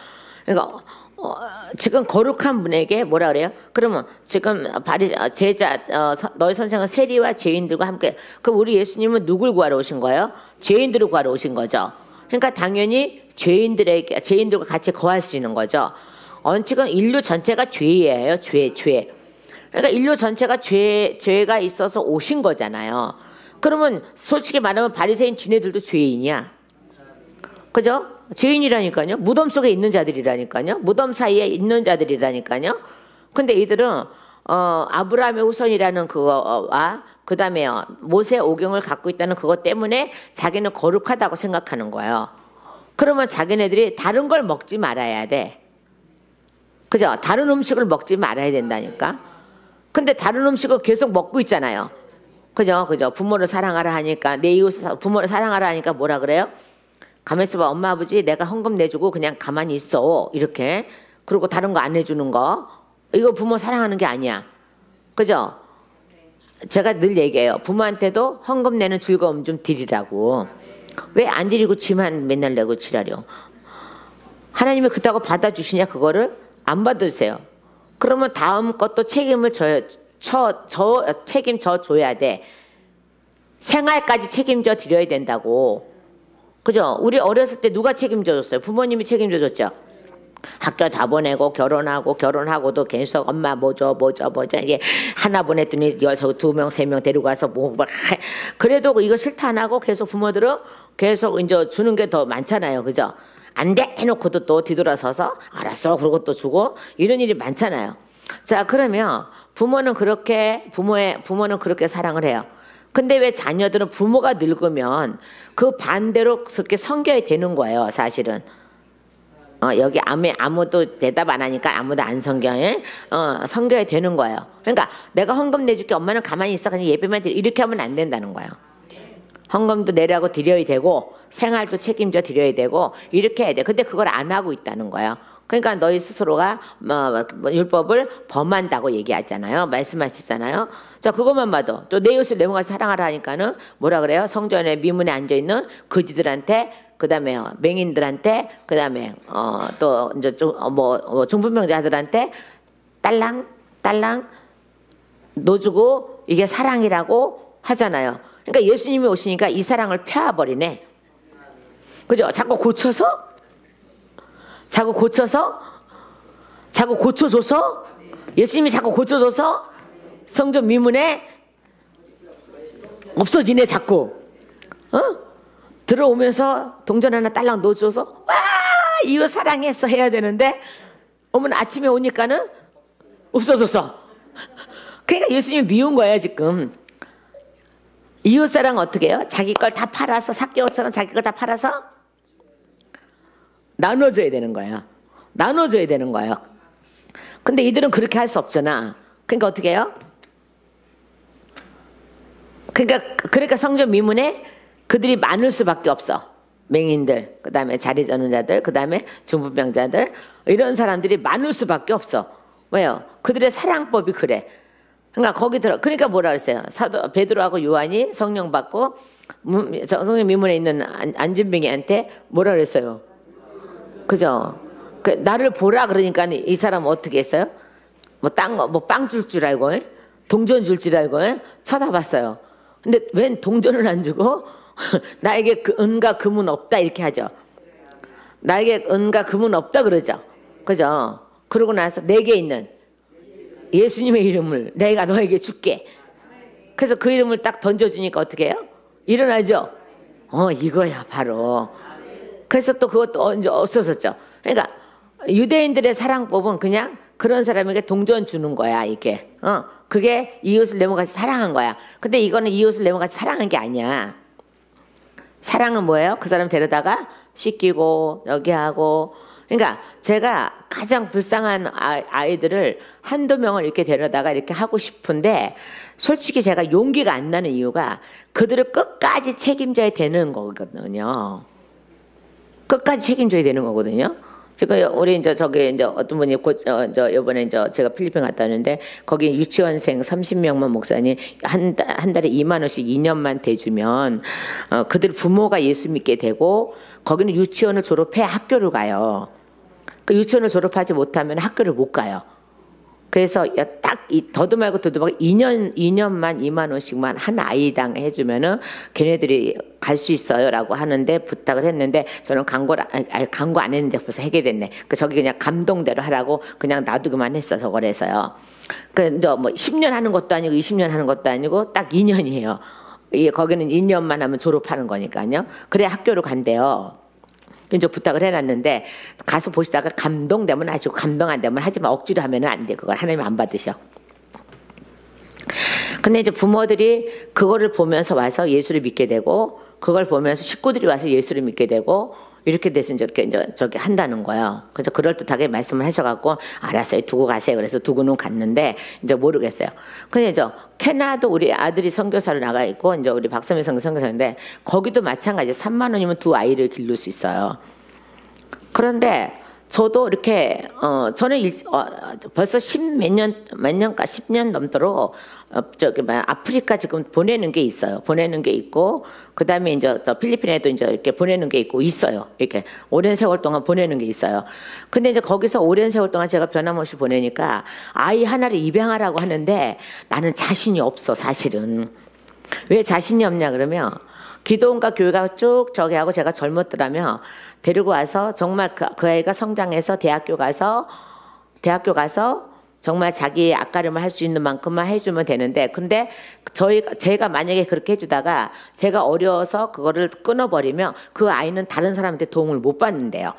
그러니까 지금 거룩한 분에게 뭐라 그래요? 그러면 지금 너희 선생은 세리와 죄인들과 함께. 그럼 우리 예수님은 누굴 구하러 오신 거예요? 죄인들을 구하러 오신 거죠. 그러니까 당연히 죄인들과 같이 거하시는 거죠. 지금 인류 전체가 죄예요. 죄. 그러니까 인류 전체가 죄가 있어서 오신 거잖아요. 그러면 솔직히 말하면 바리새인 지네들도 죄인이야. 그죠? 죄인이라니까요. 무덤 속에 있는 자들이라니까요. 무덤 사이에 있는 자들이라니까요. 근데 이들은 아브라함의 후손이라는 그거와 그 다음에 모세 오경을 갖고 있다는 그것 때문에 자기는 거룩하다고 생각하는 거예요. 그러면 자기네들이 다른 걸 먹지 말아야 돼. 그죠? 다른 음식을 먹지 말아야 된다니까. 근데 다른 음식을 계속 먹고 있잖아요. 그죠? 부모를 사랑하라 하니까 내 이웃 부모를 사랑하라 하니까 뭐라 그래요? 가만히 있어봐. 엄마 아버지 내가 헌금 내주고 그냥 가만히 있어. 이렇게. 그리고 다른 거 안 해주는 거. 이거 부모 사랑하는 게 아니야. 그죠? 제가 늘 얘기해요. 부모한테도 헌금 내는 즐거움 좀 드리라고. 왜 안 드리고 지만 맨날 내고 지랄이요. 하나님이 그렇다고 받아주시냐 그거를? 안 받으세요. 그러면 다음 것도 책임을 책임져 줘야 돼. 생활까지 책임져 드려야 된다고. 그죠? 우리 어렸을 때 누가 책임져 줬어요? 부모님이 책임져 줬죠. 학교 다 보내고 결혼하고도 계속 엄마 뭐죠 이게 하나 보냈더니 2명 3명 데리고 와서 그래도 이거 싫다 안 하고 계속 부모들은 계속 이제 주는 게 더 많잖아요. 그죠? 안 돼 해놓고도 또 뒤돌아서서 알았어 그러고 또 주고 이런 일이 많잖아요. 자 그러면 부모는 그렇게 사랑을 해요. 근데 왜 자녀들은 부모가 늙으면 그 반대로 그렇게 섬겨야 되는 거예요. 사실은 여기 아무도 대답 안 하니까 아무도 안 섬겨요. 섬겨야 되는 거예요. 그러니까 내가 헌금 내줄게, 엄마는 가만히 있어, 그냥 예배만 드려, 이렇게 하면 안 된다는 거예요. 헌금도 내라고 드려야 되고 생활도 책임져 드려야 되고 이렇게 해야 돼. 근데 그걸 안 하고 있다는 거예요. 그러니까 너희 스스로가 율법을 범한다고 얘기하잖아요. 말씀하시잖아요. 자, 그것만 봐도 또 내 이웃을 내 몸과 사랑하라 하니까는 뭐라 그래요? 성전에 미문에 앉아 있는 거지들한테, 그다음에 맹인들한테, 그다음에 또 이제 중풍병자들한테 딸랑 놓주고 이게 사랑이라고 하잖아요. 그러니까 예수님이 오시니까 이 사랑을 펴버리네. 그죠? 자꾸 고쳐줘서 예수님이 자꾸 고쳐줘서 성전 미문에 없어지네. 자꾸 들어오면서 동전 하나 딸랑 넣어줘서 와 이거 사랑했어 해야 되는데 어머나 아침에 오니까는 없어졌어. 그러니까 예수님이 미운 거야 지금. 이웃사랑 어떻게 해요? 자기 걸 다 팔아서, 삭개오처럼 자기 걸 다 팔아서 나눠줘야 되는 거예요. 나눠줘야 되는 거예요. 근데 이들은 그렇게 할 수 없잖아. 그러니까 어떻게 해요? 그러니까 성전 미문에 그들이 많을 수밖에 없어. 맹인들, 그 다음에 자리 저는 자들, 그 다음에 중풍병자들, 이런 사람들이 많을 수밖에 없어. 왜요? 그들의 사랑법이 그래. 그러니까 뭐라 그랬어요? 사도 베드로하고 요한이 성령 받고 성령 미문에 있는 안진뱅이한테 뭐라 그랬어요? 그죠? 나를 보라 그러니까 이 사람 어떻게 했어요? 빵 줄 알고, 동전 줄 알고 쳐다봤어요. 근데 웬 동전을 안 주고 나에게 은과 금은 없다 이렇게 하죠. 나에게 은과 금은 없다 그러죠. 그죠? 그러고 나서 내게 있는 예수님의 이름을 내가 너에게 줄게. 그래서 그 이름을 딱 던져주니까 어떻게 해요? 일어나죠. 이거야 바로. 그래서 또 그것도 이제 없어졌죠. 그러니까 유대인들의 사랑법은 그냥 그런 사람에게 동전 주는 거야 이게. 그게 이웃을 내 몸같이 사랑한 거야. 근데 이거는 이웃을 내 몸같이 사랑한 게 아니야. 사랑은 뭐예요? 그 사람 데려다가 씻기고 여기 하고. 그러니까 제가 가장 불쌍한 아이들을 한두 명을 이렇게 데려다가 이렇게 하고 싶은데 솔직히 제가 용기가 안 나는 이유가 그들을 끝까지 책임져야 되는 거거든요. 끝까지 책임져야 되는 거거든요. 지금 우리 이제 어떤 분이 이번에 제가 필리핀 갔다 왔는데 거기 유치원생 30명만 목사님 한 달에 2만 원씩 2년만 대주면 그들 부모가 예수 믿게 되고 거기는 유치원을 졸업해 학교를 가요. 그 유치원을 졸업하지 못하면 학교를 못 가요. 그래서 딱 더도 말고 더도 말고 2년만 2만 원씩만 한 아이당 해주면은 걔네들이 갈 수 있어요라고 하는데 부탁을 했는데 저는 광고 안 했는데 벌써 하게 됐네. 저기 그냥 감동대로 하라고 그냥 놔두기만 했어 저걸 해서요. 뭐 10년 하는 것도 아니고 20년 하는 것도 아니고 딱 2년이에요. 거기는 2년만 하면 졸업하는 거니까요. 그래 학교로 간대요. 이제 부탁을 해놨는데 가서 보시다가 감동되면 하시고 감동 안 되면 하지만 억지로 하면은 안 돼. 그걸 하나님 안 받으셔. 근데 이제 부모들이 그거를 보면서 와서 예수를 믿게 되고 그걸 보면서 식구들이 와서 예수를 믿게 되고 이렇게 돼서 이제 저기 한다는 거예요. 그래서 그럴듯하게 말씀을 하셔갖고 알았어요. 두고 가세요. 그래서 두고는 갔는데 이제 모르겠어요. 근데 캐나도 우리 아들이 선교사로 나가 있고 이제 우리 박선미 선교사인데 거기도 마찬가지 3만 원이면 두 아이를 기를 수 있어요. 그런데 저도 이렇게 저는 벌써 10년 넘도록 아프리카 지금 보내는 게 있어요. 보내는 게 있고 그다음에 이제 필리핀에도 이제 이렇게 보내는 게 있고 있어요. 이렇게 오랜 세월 동안 보내는 게 있어요. 근데 이제 거기서 오랜 세월 동안 제가 변함없이 보내니까 아이 하나를 입양하라고 하는데 나는 자신이 없어 사실은. 왜 자신이 없냐 그러면 기도원과 교회가 쭉 저기 하고 제가 젊었더라면 데리고 와서 정말 그 아이가 성장해서 대학교 가서 정말 자기의 앞가림을 할 수 있는 만큼만 해주면 되는데 근데 제가 만약에 그렇게 해주다가 제가 어려워서 그거를 끊어버리면 그 아이는 다른 사람한테 도움을 못 받는데요.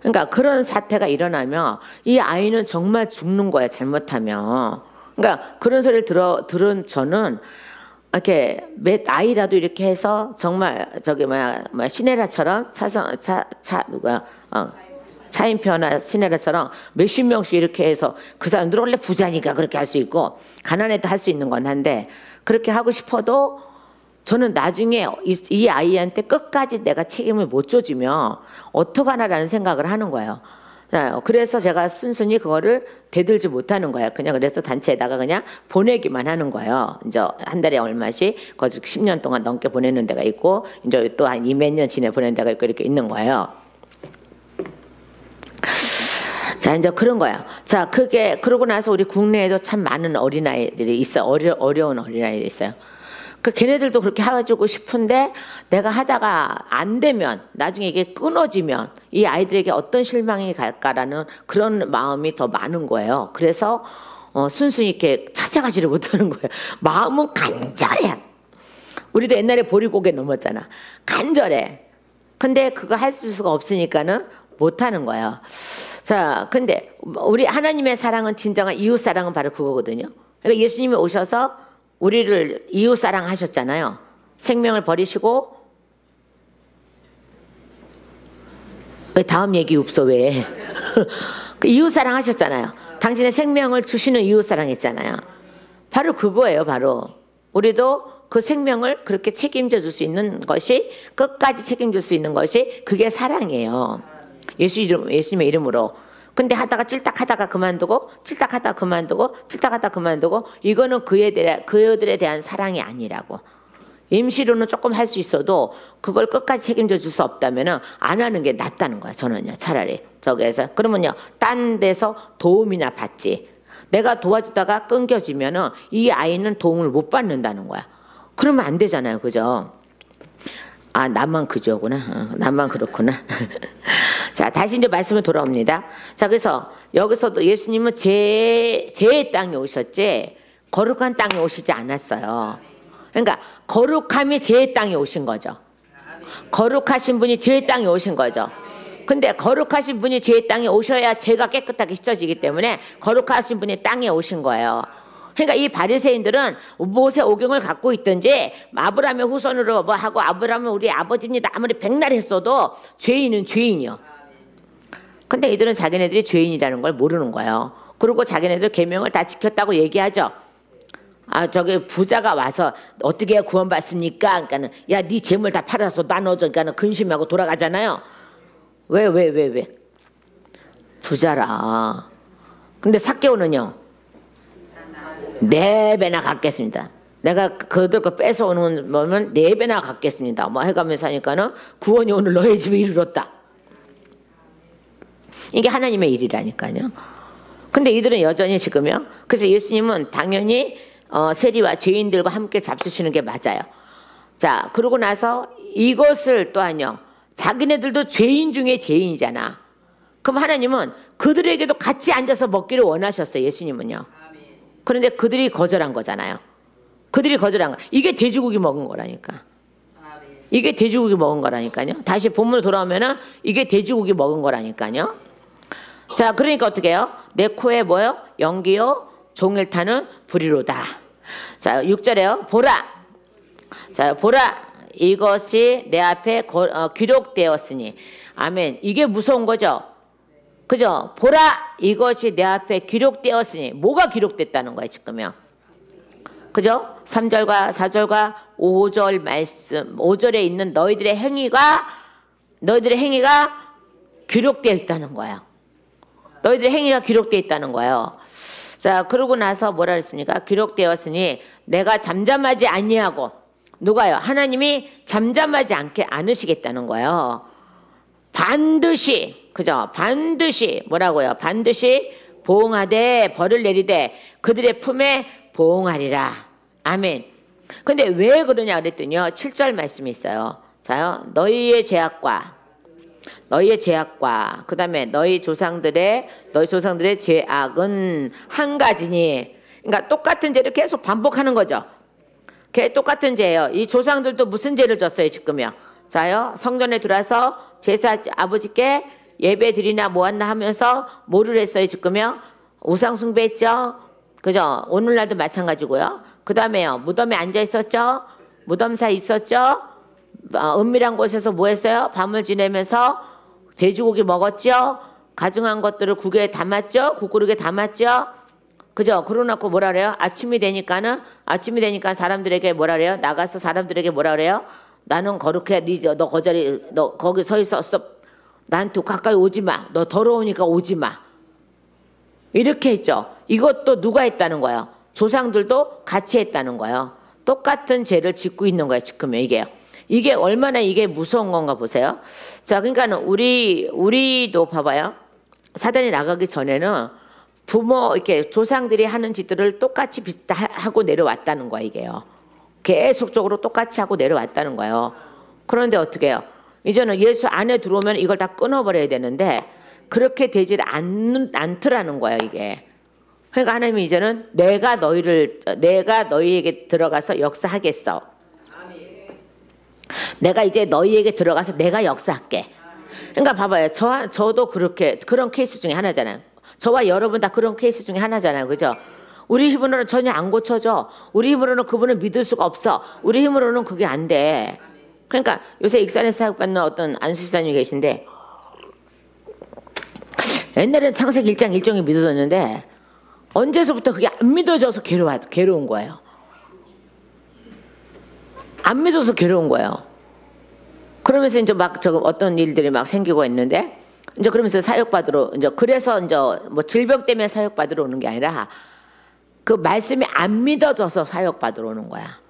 그러니까 그런 사태가 일어나면 이 아이는 정말 죽는 거야 잘못하면. 그러니까 그런 소리를 들은 저는 이렇게 몇 아이라도 이렇게 해서 정말 저기 시네라처럼 차인표나 시내라처럼 몇십 명씩 이렇게 해서 그 사람들 원래 부자니까 그렇게 할 수 있고 가난해도 할 수 있는 건 한데 그렇게 하고 싶어도 저는 나중에 이 아이한테 끝까지 내가 책임을 못 져주면 어떡하나라는 생각을 하는 거예요. 그래서 제가 순순히 그거를 대들지 못하는 거예요. 그냥 그래서 단체에다가 그냥 보내기만 하는 거예요. 이제 한 달에 얼마씩 거기 10년 동안 넘게 보내는 데가 있고 이제 또 한 몇 년 지내 보내는 데가 있고 이렇게 있는 거예요. 자, 이제 그런 거야. 자, 그러고 나서 우리 국내에도 참 많은 어린아이들이 있어. 어려운 어린아이들이 있어요. 걔네들도 그렇게 해주고 싶은데 내가 하다가 안 되면 나중에 이게 끊어지면 이 아이들에게 어떤 실망이 갈까라는 그런 마음이 더 많은 거예요. 그래서 순순히 이렇게 찾아가지를 못하는 거예요. 마음은 간절해. 우리도 옛날에 보릿고개 넘었잖아. 간절해. 근데 그거 할 수가 없으니까는 못하는 거예요. 자, 근데 우리 하나님의 사랑은 진정한 이웃 사랑은 바로 그거거든요. 그러니까 예수님이 오셔서 우리를 이웃 사랑 하셨잖아요. 생명을 버리시고 왜 다음 얘기 없어 왜? 그 이웃 사랑 하셨잖아요. 당신의 생명을 주시는 이웃 사랑 했잖아요. 바로 그거예요. 바로 우리도 그 생명을 그렇게 책임져 줄 수 있는 것이 끝까지 책임질 수 있는 것이 그게 사랑이에요. 예수님의 이름으로. 근데 하다가 찔딱하다가 그만두고 찔딱하다가 그만두고 찔딱하다가 그만두고 이거는 그들에 대한 사랑이 아니라고. 임시로는 조금 할 수 있어도 그걸 끝까지 책임져 줄 수 없다면 안 하는 게 낫다는 거야. 저는요. 차라리 저기에서 그러면요 딴 데서 도움이나 받지. 내가 도와주다가 끊겨지면 이 아이는 도움을 못 받는다는 거야. 그러면 안 되잖아요. 그죠? 아, 나만 그저구나. 나만 그렇구나. 자, 다시 이제 말씀을 돌아옵니다. 자, 그래서 여기서도 예수님은 제 땅에 오셨지 거룩한 땅에 오시지 않았어요. 그러니까 거룩함이 제 땅에 오신 거죠. 거룩하신 분이 제 땅에 오신 거죠. 근데 거룩하신 분이 제 땅에 오셔야 제가 깨끗하게 씻어지기 때문에 거룩하신 분이 땅에 오신 거예요. 그러니까 이 바리새인들은 모세 오경을 갖고 있든지 아브라함의 후손으로 뭐 하고 아브라함은 우리 아버지입니다 아무리 백날 했어도 죄인은 죄인이요. 근데 이들은 자기네들이 죄인이라는 걸 모르는 거예요. 그리고 자기네들 계명을 다 지켰다고 얘기하죠. 아, 저기 부자가 와서 어떻게 구원받습니까? 그러니까는 야, 네 재물 다 팔아서 나눠줘. 그러니까는 근심하고 돌아가잖아요. 왜? 부자라. 근데 삭개오는요. 4배나 갚겠습니다. 내가 그들 거 뺏어오는 거면 4배나 갚겠습니다. 뭐 해가면서 하니까는 구원이 오늘 너의 집에 이르렀다. 이게 하나님의 일이라니까요. 근데 이들은 여전히 지금요. 그래서 예수님은 당연히 세리와 죄인들과 함께 잡수시는 게 맞아요. 자, 그러고 나서 이것을 또한요. 자기네들도 죄인 중에 죄인이잖아. 그럼 하나님은 그들에게도 같이 앉아서 먹기를 원하셨어요. 예수님은요. 그런데 그들이 거절한 거잖아요. 그들이 거절한 거. 이게 돼지고기 먹은 거라니까. 이게 돼지고기 먹은 거라니까요. 다시 본문으로 돌아오면은 이게 돼지고기 먹은 거라니까요. 자, 그러니까 어떻게 해요? 내 코에 뭐요? 연기요? 종일 타는 불이로다. 자, 6절에요. 보라. 자, 보라. 이것이 내 앞에 기록되었으니. 아멘. 이게 무서운 거죠. 그죠? 보라. 이것이 내 앞에 기록되었으니. 뭐가 기록됐다는 거예요, 지금요. 그죠? 3절과 4절과 5절 말씀, 5절에 있는 너희들의 행위가 기록되어 있다는 거예요. 너희들의 행위가 기록되어 있다는 거예요. 자, 그러고 나서 뭐라 그랬습니까? 기록되었으니 내가 잠잠하지 아니하고. 누가요? 하나님이 잠잠하지 않으시겠다는 거예요. 반드시, 그죠? 반드시 뭐라고요? 반드시 보응하되 벌을 내리되 그들의 품에 보응하리라. 아멘. 근데 왜 그러냐 그랬더니요. 7절 말씀이 있어요. 자요. 너희 죄악과 그다음에 너희 조상들의 죄악은 한 가지니. 그러니까 똑같은 죄를 계속 반복하는 거죠. 똑같은 죄예요. 이 조상들도 무슨 죄를 졌어요, 지금요? 자요. 성전에 들어와서 제사 아버지께 예배 드리나 모았나 하면서 뭐를 했어요, 지금요? 우상 숭배했죠. 그죠? 오늘날도 마찬가지고요. 그다음에요. 무덤에 앉아 있었죠. 무덤사 있었죠. 은밀한 곳에서 뭐 했어요? 밤을 지내면서 돼지고기 먹었죠. 가증한 것들을 국에 담았죠? 국그릇에 담았죠? 그죠? 그러놓고 뭐라 그래요? 아침이 되니까 사람들에게 뭐라 그래요? 나가서 사람들에게 뭐라 그래요? 나는 거룩해. 너 거자리 너 거기 서 있었어. 나한테 가까이 오지 마. 너 더러우니까 오지 마. 이렇게 했죠. 이것도 누가 했다는 거예요? 조상들도 같이 했다는 거예요. 똑같은 죄를 짓고 있는 거예요. 지금 이게 얼마나 이게 무서운 건가 보세요. 자, 그러니까 우리도 봐봐요. 사단이 나가기 전에는 부모 이렇게 조상들이 하는 짓들을 똑같이 하고 내려왔다는 거야 이게요. 계속적으로 똑같이 하고 내려왔다는 거예요. 그런데 어떻게 해요? 이제는 예수 안에 들어오면 이걸 다 끊어버려야 되는데 그렇게 되질 않더라는 거예요 이게. 그러니까 하나님이 이제는 내가 너희에게 들어가서 역사하겠어. 내가 이제 너희에게 들어가서 내가 역사할게. 그러니까 봐봐요. 저도 그런 케이스 중에 하나잖아요. 저와 여러분 다 그런 케이스 중에 하나잖아요. 그죠? 우리 힘으로는 전혀 안 고쳐져. 우리 힘으로는 그분을 믿을 수가 없어. 우리 힘으로는 그게 안 돼. 그러니까 요새 익산에서 사역받는 어떤 안수사님이 계신데 옛날에는 창세기 1장 1절이 믿어졌는데 언제서부터 그게 안 믿어져서 괴로운 거예요. 안 믿어서 괴로운 거예요. 그러면서 이제 막 어떤 일들이 막 생기고 있는데 이제 그러면서 사역받으러 그래서 뭐 질병 때문에 사역받으러 오는 게 아니라 그 말씀이 안 믿어져서 사역받으러 오는 거야.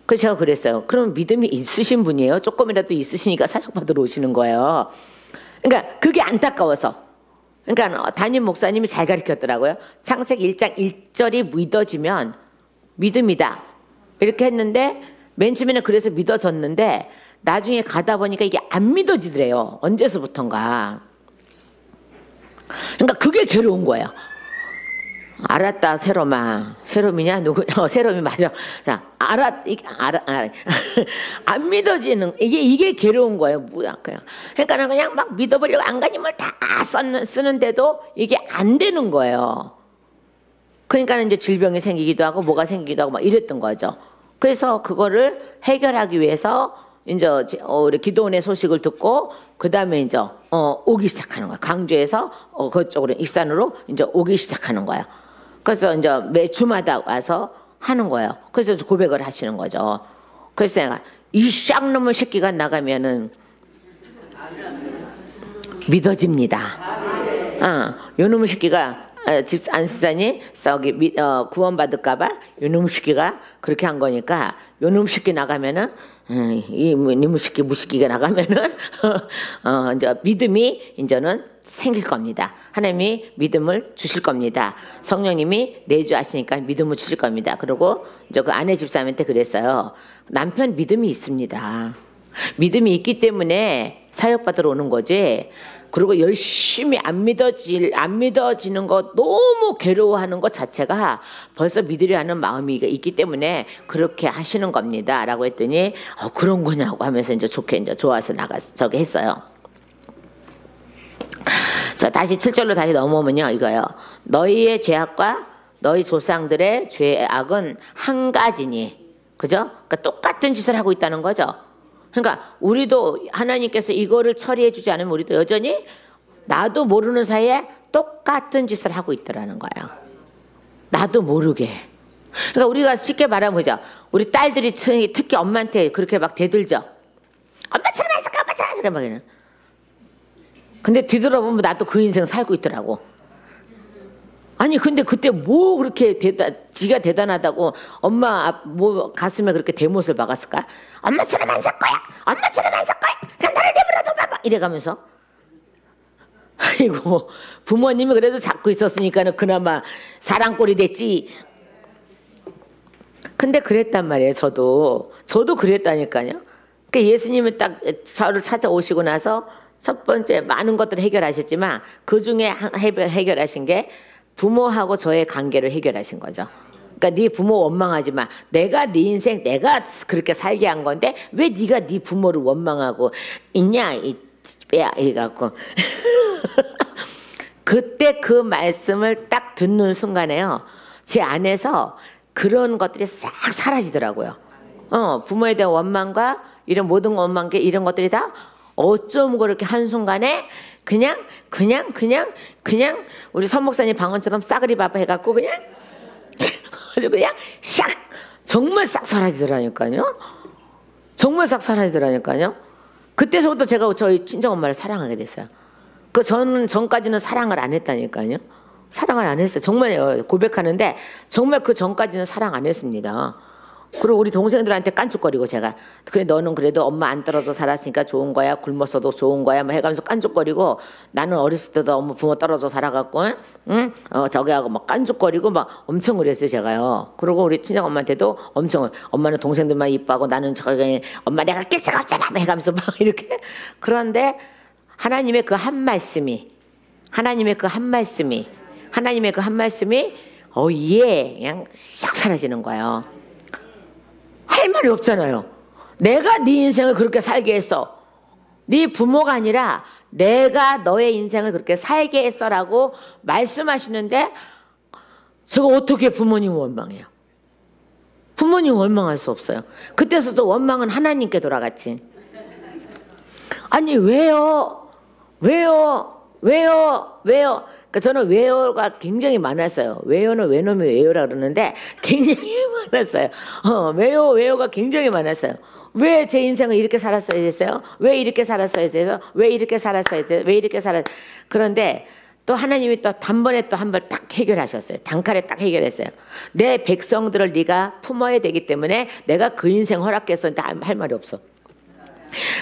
그래서 제가 그랬어요. 그럼 믿음이 있으신 분이에요? 조금이라도 있으시니까 사역받으러 오시는 거예요. 그러니까 그게 안타까워서. 그러니까 담임 목사님이 잘 가르쳤더라고요. 창세기 1장 1절이 믿어지면 믿음이다. 이렇게 했는데 맨 처음에는 그래서 믿어졌는데 나중에 가다 보니까 이게 안 믿어지더래요. 언제서부턴가. 그러니까 그게 괴로운 거예요. 알았다 세롬아. 세롬이냐 누구냐? 세롬이 맞아. 자 안 믿어지는 이게 괴로운 거예요. 뭐야 그냥. 그러니까 그냥 막 믿어보려고 안간힘을 다 쓰는데도 이게 안 되는 거예요. 그러니까 이제 질병이 생기기도 하고 뭐가 생기기도 하고 막 이랬던 거죠. 그래서 그거를 해결하기 위해서 이제 우리 기도원의 소식을 듣고 그 다음에 이제 오기 시작하는 거예요. 강주에서 그쪽으로 익산으로 이제 오기 시작하는 거예요. 그래서 이제 매 주마다 와서 하는 거예요. 그래서 고백을 하시는 거죠. 그래서 내가 이 쌍놈의 새끼가 나가면은 믿어집니다. 요놈의 새끼가 안수사님 구원받을까봐 요놈의 새끼가 그렇게 한 거니까 요놈의 새끼 나가면은 이 무식기가 나가면은 이제 믿음이 이제는 생길 겁니다. 하나님이 믿음을 주실 겁니다. 성령님이 내주하시니까 믿음을 주실 겁니다. 그리고 이제 그 아내 집사님한테 그랬어요. 남편 믿음이 있습니다. 믿음이 있기 때문에 사역받으러 오는 거지. 그리고 열심히 안 믿어지는 거 너무 괴로워하는 것 자체가 벌써 믿으려 하는 마음이 있기 때문에 그렇게 하시는 겁니다. 라고 했더니 그런 거냐고 하면서 이제 좋게 이제 좋아서 저기 했어요. 자, 다시 7절로 다시 넘어오면요. 이거요. 너희의 죄악과 너희 조상들의 죄악은 한 가지니. 그죠? 그러니까 똑같은 짓을 하고 있다는 거죠. 그러니까 우리도 하나님께서 이거를 처리해 주지 않으면 우리도 여전히 나도 모르는 사이에 똑같은 짓을 하고 있더라는 거예요. 나도 모르게. 그러니까 우리가 쉽게 말하면 우리 딸들이 특히 엄마한테 그렇게 막 대들죠. 엄마처럼 해줄까 엄마처럼 해줄까 막 이러는. 근데 뒤돌아보면 나도 그 인생 살고 있더라고. 아니 근데 그때 뭐 그렇게 지가 대단하다고 엄마 뭐 가슴에 그렇게 대못을 박았을까? 엄마처럼 안 살 거야. 엄마처럼 안 살 거야. 그냥 나를 내버려둬 봐봐. 이래가면서 아이고 부모님이 그래도 잡고 있었으니까는 그나마 사랑꼴이 됐지. 근데 그랬단 말이에요. 저도 그랬다니까요. 그러니까 예수님이 딱 저를 찾아오시고 나서 첫 번째 많은 것들을 해결하셨지만 그 중에 해결하신 게 부모하고 저의 관계를 해결하신 거죠. 그러니까 네 부모 원망하지 마. 내가 네 인생 내가 그렇게 살게 한 건데 왜 네가 네 부모를 원망하고 있냐 이 빼야 이래갖고 그때 그 말씀을 딱 듣는 순간에요. 제 안에서 그런 것들이 싹 사라지더라고요. 부모에 대한 원망과 이런 모든 원망 이런 것들이 다 어쩜 그렇게 한순간에 그냥 우리 선 목사님 방언처럼 싸그리 밥 해갖고 그냥 아주 그냥 샥 정말 싹 사라지더라니까요. 정말 싹 사라지더라니까요. 그때서부터 제가 저희 친정 엄마를 사랑하게 됐어요. 그 전까지는 사랑을 안 했다니까요. 사랑을 안 했어요. 정말 고백하는데 정말 그 전까지는 사랑 안 했습니다. 그리고 우리 동생들한테 깐죽거리고 제가 그래 너는 그래도 엄마 안 떨어져 살았으니까 좋은 거야, 굶었어도 좋은 거야 막 해가면서 깐죽거리고, 나는 어렸을 때도 엄마 부모 떨어져 살아갖고 응? 저기 하고 막 깐죽거리고 막 엄청 그랬어요 제가요. 그리고 우리 친정 엄마한테도 엄청, 엄마는 동생들만 이뻐하고 나는 저기 엄마 내가 낄 새가 없잖아 막 해가면서 막 이렇게. 그런데 하나님의 그 한 말씀이 예 그냥 싹 사라지는 거예요. 할 말이 없잖아요. 내가 네 인생을 그렇게 살게 했어. 네 부모가 아니라 내가 너의 인생을 그렇게 살게 했어라고 말씀하시는데 제가 어떻게 부모님 원망해요? 부모님 원망할 수 없어요. 그때서도 원망은 하나님께 돌아갔지. 아니 왜요? 그러니까 저는 왜요가 굉장히 많았어요. 왜요는 왜놈이 왜요라 그러는데 굉장히 많았어요. 왜요가 굉장히 많았어요. 왜 제 인생을 이렇게 살았어야 됐어요? 왜 이렇게 살았어야 됐어요? 왜 이렇게 살았어야 됐어요? 왜 이렇게 살았? 그런데 또 하나님이 또 단번에 또 한 번 딱 해결하셨어요. 단칼에 딱 해결했어요. 내 백성들을 네가 품어야 되기 때문에 내가 그 인생 허락했었는데 할 말이 없어.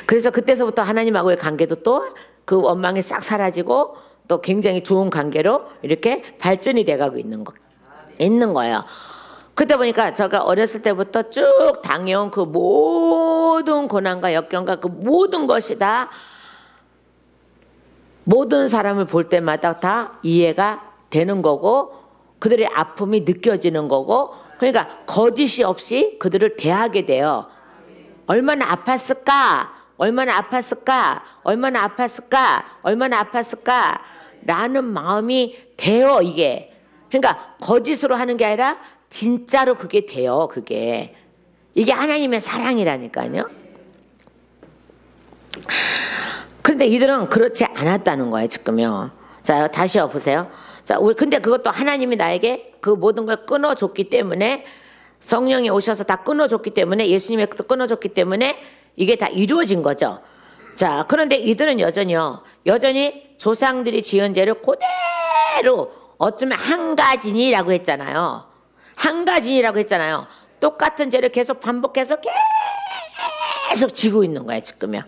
그래서 그때서부터 하나님하고의 관계도 또 그 원망이 싹 사라지고 또 굉장히 좋은 관계로 이렇게 발전이 돼가고 있는 거예요. 그때 보니까 제가 어렸을 때부터 쭉 당해온 그 모든 고난과 역경과 그 모든 것이 다 모든 사람을 볼 때마다 다 이해가 되는 거고 그들의 아픔이 느껴지는 거고, 그러니까 거짓이 없이 그들을 대하게 돼요. 얼마나 아팠을까 라는 마음이 돼요 이게. 그러니까 거짓으로 하는 게 아니라 진짜로 그게 돼요. 이게 하나님의 사랑이라니까요. 그런데 이들은 그렇지 않았다는 거예요 지금요. 자 다시 보세요. 자 근데 그것도 하나님이 나에게 그 모든 걸 끊어줬기 때문에, 성령이 오셔서 다 끊어줬기 때문에, 예수님이 끊어줬기 때문에 이게 다 이루어진 거죠. 자 그런데 이들은 여전히 조상들이 지은 죄를 그대로 어쩌면 한가진이라고 했잖아요. 똑같은 죄를 계속 반복해서 계속 지고 있는 거예요 지금요.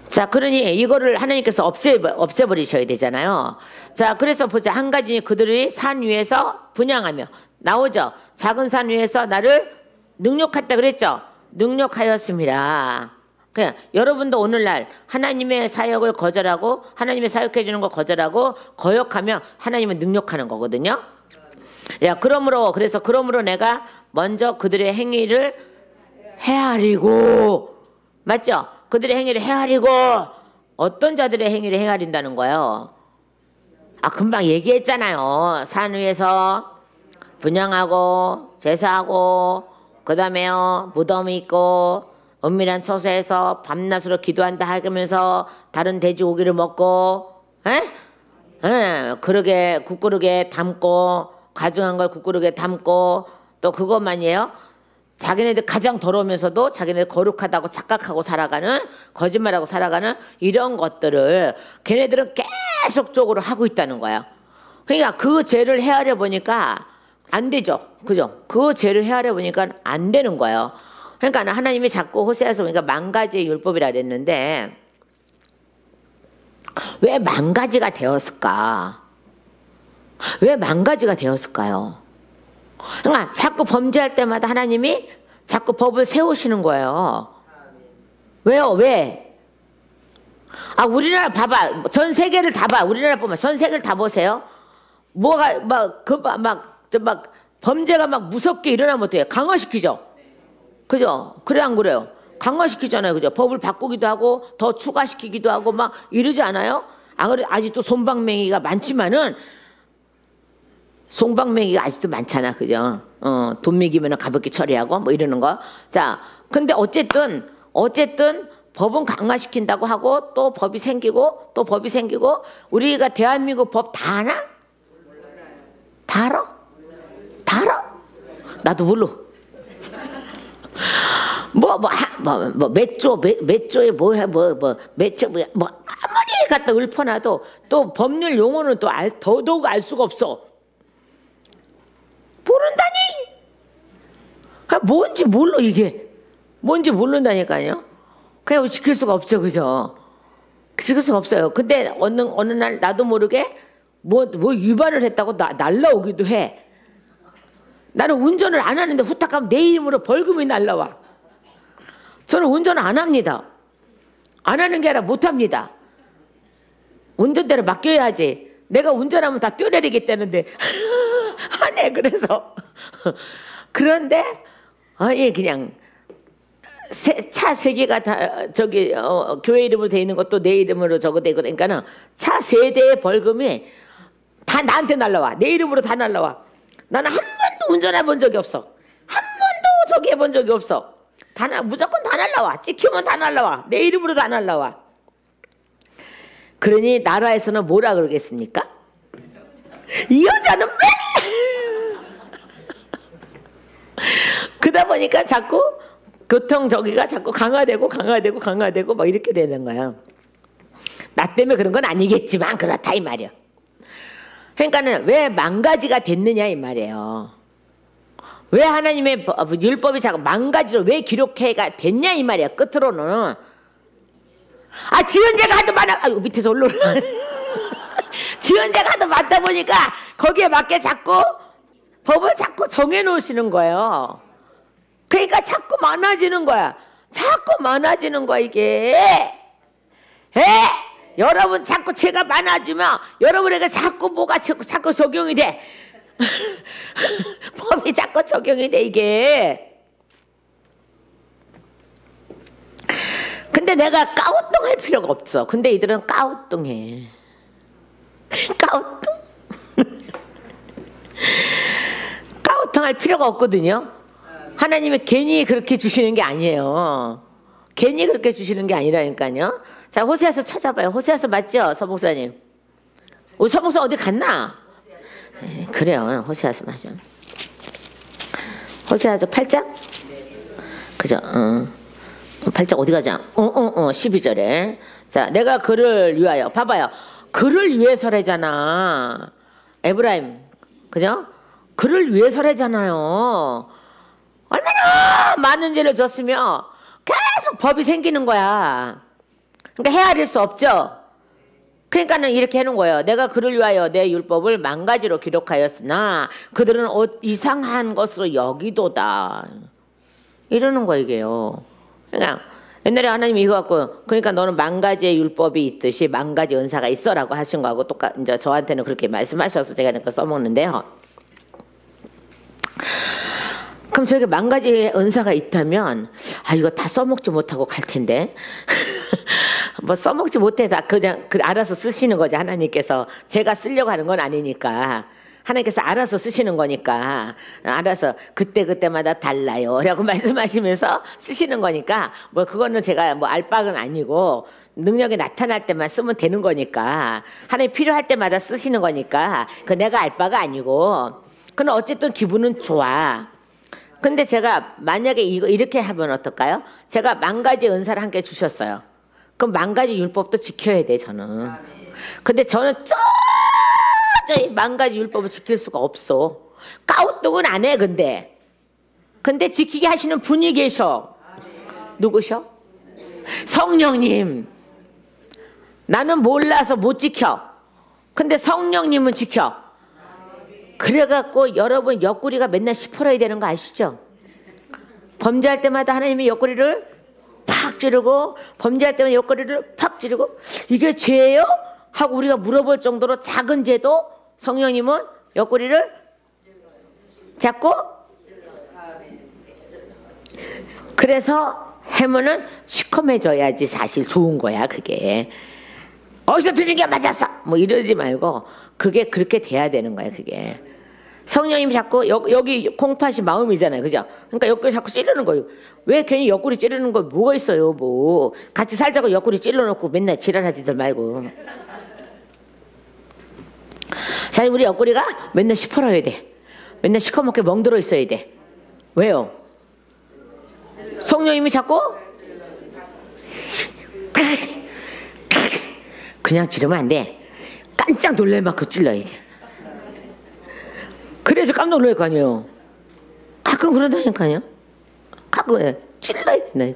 자 그러니 이거를 하나님께서 없애버리셔야 되잖아요. 자 그래서 보자. 한가진이 그들이 산 위에서 분향하며 나오죠. 작은 산 위에서 나를 능욕했다 그랬죠. 능욕하였습니다. 그냥 여러분도 오늘날 하나님의 사역을 거절하고 하나님의 사역해 주는 거 거절하고 거역하면 하나님은 능욕하는 거거든요. 그러므로 내가 먼저 그들의 행위를 헤아리고, 맞죠? 그들의 행위를 헤아리고, 어떤 자들의 행위를 헤아린다는 거예요? 금방 얘기했잖아요. 산 위에서 분향하고 제사하고 그 다음에요 무덤이 있고 은밀한 처소에서 밤낮으로 기도한다 하면서 다른 돼지고기를 먹고, 그러게 국그릇에 담고, 가증한 걸 국그릇에 담고, 또 그것만이에요. 자기네들 가장 더러우면서도 자기네들 거룩하다고 착각하고 살아가는, 거짓말하고 살아가는 이런 것들을 걔네들은 계속적으로 하고 있다는 거야. 그러니까 그 죄를 헤아려 보니까 안 되죠. 그죠? 그 죄를 헤아려 보니까 안 되는 거예요. 그러니까 하나님이 자꾸 호세아서 보니까 10가지의 율법이라 그랬는데 왜 10가지가 되었을까? 왜 10가지가 되었을까요? 그러니까 자꾸 범죄할 때마다 하나님이 자꾸 법을 세우시는 거예요. 왜요? 왜? 우리나라 봐봐. 전 세계를 다 봐. 우리나라 보면 전 세계를 다 보세요. 뭐가 막 범죄가 막 무섭게 일어나면 어때요? 강화시키죠. 그죠? 그래 안 그래요? 강화시키잖아요. 그죠? 법을 바꾸기도 하고 더 추가시키기도 하고 막 이러지 않아요? 아직도 솜방맹이가 많지만은 송방맹이가 아직도 많잖아. 그죠? 돈 매기면 가볍게 처리하고 뭐 이러는 거. 자, 근데 어쨌든 법은 강화시킨다고 하고 또 법이 생기고 또 법이 생기고 우리가 대한민국 법 다 아나? 다 알아? 다 알아? 나도 몰라. 몇 조에 아무리 갖다 읊어놔도 또 법률 용어는 또 더더욱 알 수가 없어. 모른다니? 뭔지 몰라 이게. 뭔지 모른다니까요. 그냥 지킬 수가 없죠, 그죠? 지킬 수가 없어요. 근데 어느 날 나도 모르게 뭐 위반을 했다고 날라오기도 해. 나는 운전을 안 하는데 후딱 하면 내 이름으로 벌금이 날라와. 저는 운전을 안 합니다. 안 하는 게 아니라 못 합니다. 운전대로 맡겨야지. 내가 운전하면 다 뛰어내리겠다는데 하네. 그래서 그런데 아예 그냥 차 세 개가 다 저기 교회 이름으로 돼 있는 것도 내 이름으로 저거 되고 그러니까는 차 세 대의 벌금이 다 나한테 날라와. 내 이름으로 다 날라와. 나는 한 번도 운전해 본 적이 없어. 한 번도 저기 해본 적이 없어. 무조건 다 날라와. 찍히면 다 날라와. 내 이름으로 다 날라와. 그러니 나라에서는 뭐라 그러겠습니까? 이 여자는 그러다 보니까 자꾸 교통 저기가 자꾸 강화되고 막 이렇게 되는 거야. 나 때문에 그런 건 아니겠지만 그렇다 이 말이야. 그러니까는 왜 망가지가 됐느냐 이 말이에요. 왜 하나님의 율법이 자꾸 망가지로 왜 기록해가 됐냐 이 말이야. 끝으로는 지은 죄가 하도 많아. 밑에서 올라오는 지은 죄가 하도 많다 보니까 거기에 맞게 자꾸 법을 자꾸 정해놓으시는 거예요. 그러니까 자꾸 많아지는 거야. 자꾸 많아지는 거야 이게. 여러분 자꾸 죄가 많아지면 여러분에게 자꾸 뭐가 자꾸 적용이 돼. 법이 자꾸 적용이 돼 이게. 근데 내가 까우뚱할 필요가 없어. 근데 이들은 까우뚱해. 까우뚱. 까우뚱할 필요가 없거든요. 하나님이 괜히 그렇게 주시는 게 아니에요. 괜히 그렇게 주시는 게 아니라니까요. 자, 호세아서 찾아봐요. 호세아서 맞죠? 서목사님. 우리 서목사 어디 갔나? 그래요. 호세아서 맞아. 호세아서 8장? 그죠? 8장 어디 가자? 12절에. 자, 내가 그를 위하여. 봐봐요. 그를 위해서래잖아. 에브라임. 그죠? 그를 위해서래잖아요. 얼마나 많은 죄를 졌으며 계속 법이 생기는 거야. 그러니까 헤아릴 수 없죠. 그러니까는 이렇게 해놓은 거예요. 내가 그를 위하여 내 율법을 만가지로 기록하였으나 그들은 이상한 것으로 여기도다. 이러는 거 이게요. 그냥 옛날에 하나님이 이거 갖고 그러니까 너는 만 가지의 율법이 있듯이 만 가지 은사가 있어라고 하신 거하고 이제 저한테는 그렇게 말씀하셔서 제가 이거 써먹는데요. 그럼 저에게 만 가지의 은사가 있다면 이거 다 써먹지 못하고 갈 텐데 뭐 써먹지 못해도 그냥 알아서 쓰시는 거죠. 하나님께서. 제가 쓰려고 하는 건 아니니까 하나님께서 알아서 쓰시는 거니까 알아서 그때마다 달라요 라고 말씀하시면서 쓰시는 거니까 뭐 그거는 제가 뭐 알 바는 아니고 능력이 나타날 때만 쓰면 되는 거니까 하나님 필요할 때마다 쓰시는 거니까 그 내가 알 바가 아니고 그는 어쨌든 기분은 좋아. 근데 제가 만약에 이렇게 하면 어떨까요? 제가 만 가지 은사를 함께 주셨어요. 그럼 만 가지 율법도 지켜야 돼 저는. 근데 저는 도저히 만 가지 율법을 지킬 수가 없어. 까우뚱은 안 해. 근데 지키게 하시는 분이 계셔. 누구셔? 성령님. 나는 몰라서 못 지켜. 근데 성령님은 지켜. 그래갖고 여러분 옆구리가 맨날 시퍼러야 되는 거 아시죠? 범죄할 때마다 하나님이 옆구리를 팍 찌르고 범죄할 때마다 옆구리를 팍 찌르고 이게 죄예요? 하고 우리가 물어볼 정도로 작은 죄도 성령님은 옆구리를 잡고 그래서 해면은 시커매져야지 사실 좋은 거야 그게. 어디서 들린 게 맞았어 뭐 이러지 말고 그게 그렇게 돼야 되는 거야 그게. 성령님이 자꾸 여기 콩팥이 마음이잖아요. 그죠? 그러니까 옆구리 자꾸 찌르는 거예요. 왜 괜히 옆구리 찌르는 거 뭐가 있어요? 뭐 같이 살자고 옆구리 찔러놓고 맨날 지랄하지들 말고. 사실 우리 옆구리가 맨날 시퍼러야 돼. 맨날 시커멓게 멍들어 있어야 돼. 왜요? 성령님이 자꾸 그냥 찌르면 안 돼. 깜짝 놀랄 만큼 찔러야지. 그래서 깜짝 놀랄 거 아니에요. 가끔 그러다니까요. 가끔 찔러야 돼.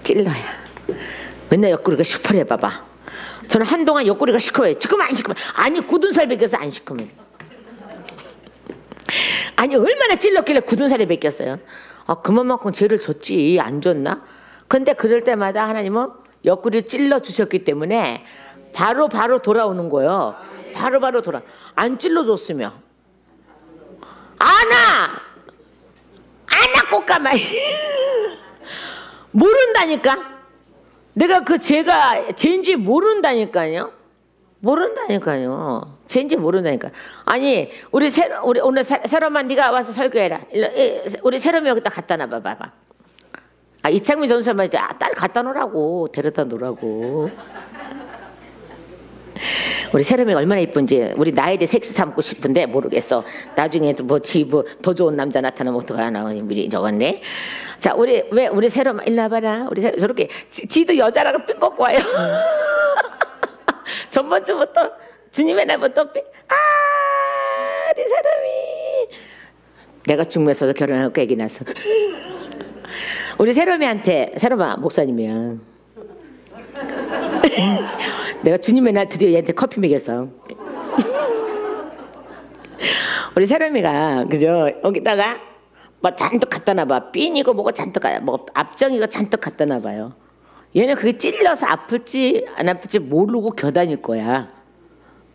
찔러야. 맨날 옆구리가 시퍼래 봐봐. 저는 한동안 옆구리가 시커매요. 지금 안 시커매. 아니 굳은 살 벗겨서 안 시커매요. 아니 얼마나 찔렀길래 굳은 살이 벗겼어요. 그만큼 죄를 줬지 안 줬나? 근데 그럴 때마다 하나님은 옆구리 찔러 주셨기 때문에 바로 돌아오는 거예요. 바로 돌아. 안 찔러 줬으면 안아 꽃가마이 모른다니까. 내가 그 죄가 죄인지 모른다니까요. 죄인지 모른다니까. 아니 우리 오늘 새롬아 네가 와서 설교해라. 우리 새롬이 여기다 갖다 놔봐 봐봐. 이창민 전수만 이제 딸 갖다 놓으라고 데려다 놓으라고. 우리 새롬이가 얼마나 이쁜지 우리 나이를 섹시 삼고 싶은데 모르겠어. 나중에 더 좋은 남자 나타나면 어떡하나 미리 적었네. 자 우리 새롬아 일로 와봐라. 우리 저렇게 지도 여자라고 삥 꺾고 와요. 전번주부터 주님의 날부터 우리 새롬이 내가 중매서도 결혼하고 애기 낳았어. 우리 새롬이한테 새롬아 목사님이야. 내가 주님의 날 드디어 얘한테 커피 먹였어. 우리 새롬이가 그죠? 여기다가 뭐 잔뜩 갖다 놔봐. 핀이고 뭐고 잔뜩 뭐 앞정이고 잔뜩 갖다 놔봐요. 얘는 그게 찔려서 아플지 안 아플지 모르고 겨다닐 거야.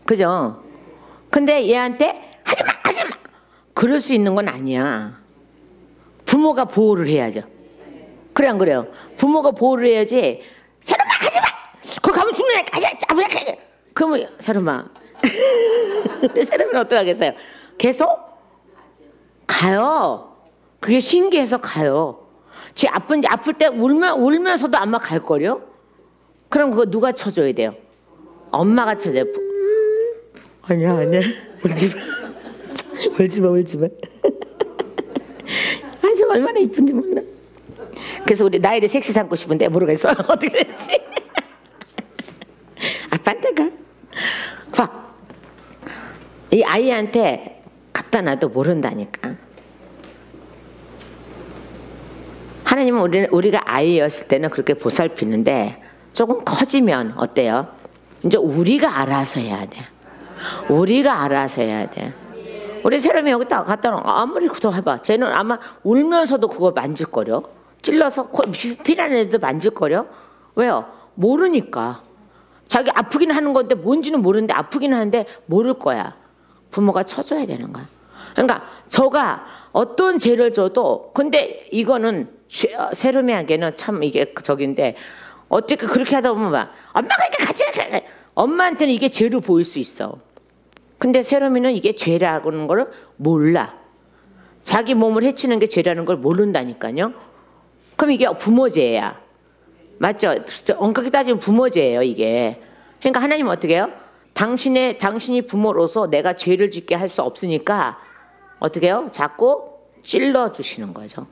그죠? 근데 얘한테 하지마 그럴 수 있는 건 아니야. 부모가 보호를 해야죠. 그래 안 그래요? 부모가 보호를 해야지. 새롬아 하지마 거기 가면 죽는다니까. 그러면 새롬아 새롬이는 어떡하겠어요? 계속 가요. 그게 신기해서 가요. 지 아플 때 울면서도 아마 갈 거요. 그럼 그거 누가 쳐줘야 돼요? 엄마가 쳐줘요. 아니야 울지 마. 아주 얼마나 이쁜지 몰라. 그래서 우리 나이를 섹시 삼고 싶은데 모르겠어. 어떻게 됐지? 아빠한테 가. 봐. 이 아이한테 갖다 놔도 모른다니까. 하나님은 우리가 아이였을 때는 그렇게 보살피는데 조금 커지면 어때요? 이제 우리가 알아서 해야 돼. 우리 새롬이 여기다 갖다 놓은 아무리 그거 해봐. 쟤는 아마 울면서도 그거 만질거려. 찔러서 피나는 애도 만질거려. 왜요? 모르니까. 자기 아프긴 하는 건데 뭔지는 모르는데 아프긴 하는데 모를 거야. 부모가 쳐줘야 되는 거야. 그러니까 저가 어떤 죄를 줘도 근데 이거는 새롬이에게는 참 이게 적인데 어떻게 그렇게 하다 보면 막 엄마가 이렇게 같이 엄마한테는 이게 죄로 보일 수 있어. 근데 새롬이는 이게 죄라는 걸 몰라. 자기 몸을 해치는 게 죄라는 걸 모른다니까요. 그럼 이게 부모죄야. 맞죠? 엄격히 따지면 부모죄예요 이게. 그러니까 하나님은 어떻게 해요? 당신이 부모로서 내가 죄를 짓게 할 수 없으니까 어떻게 해요? 자꾸 찔러주시는 거죠.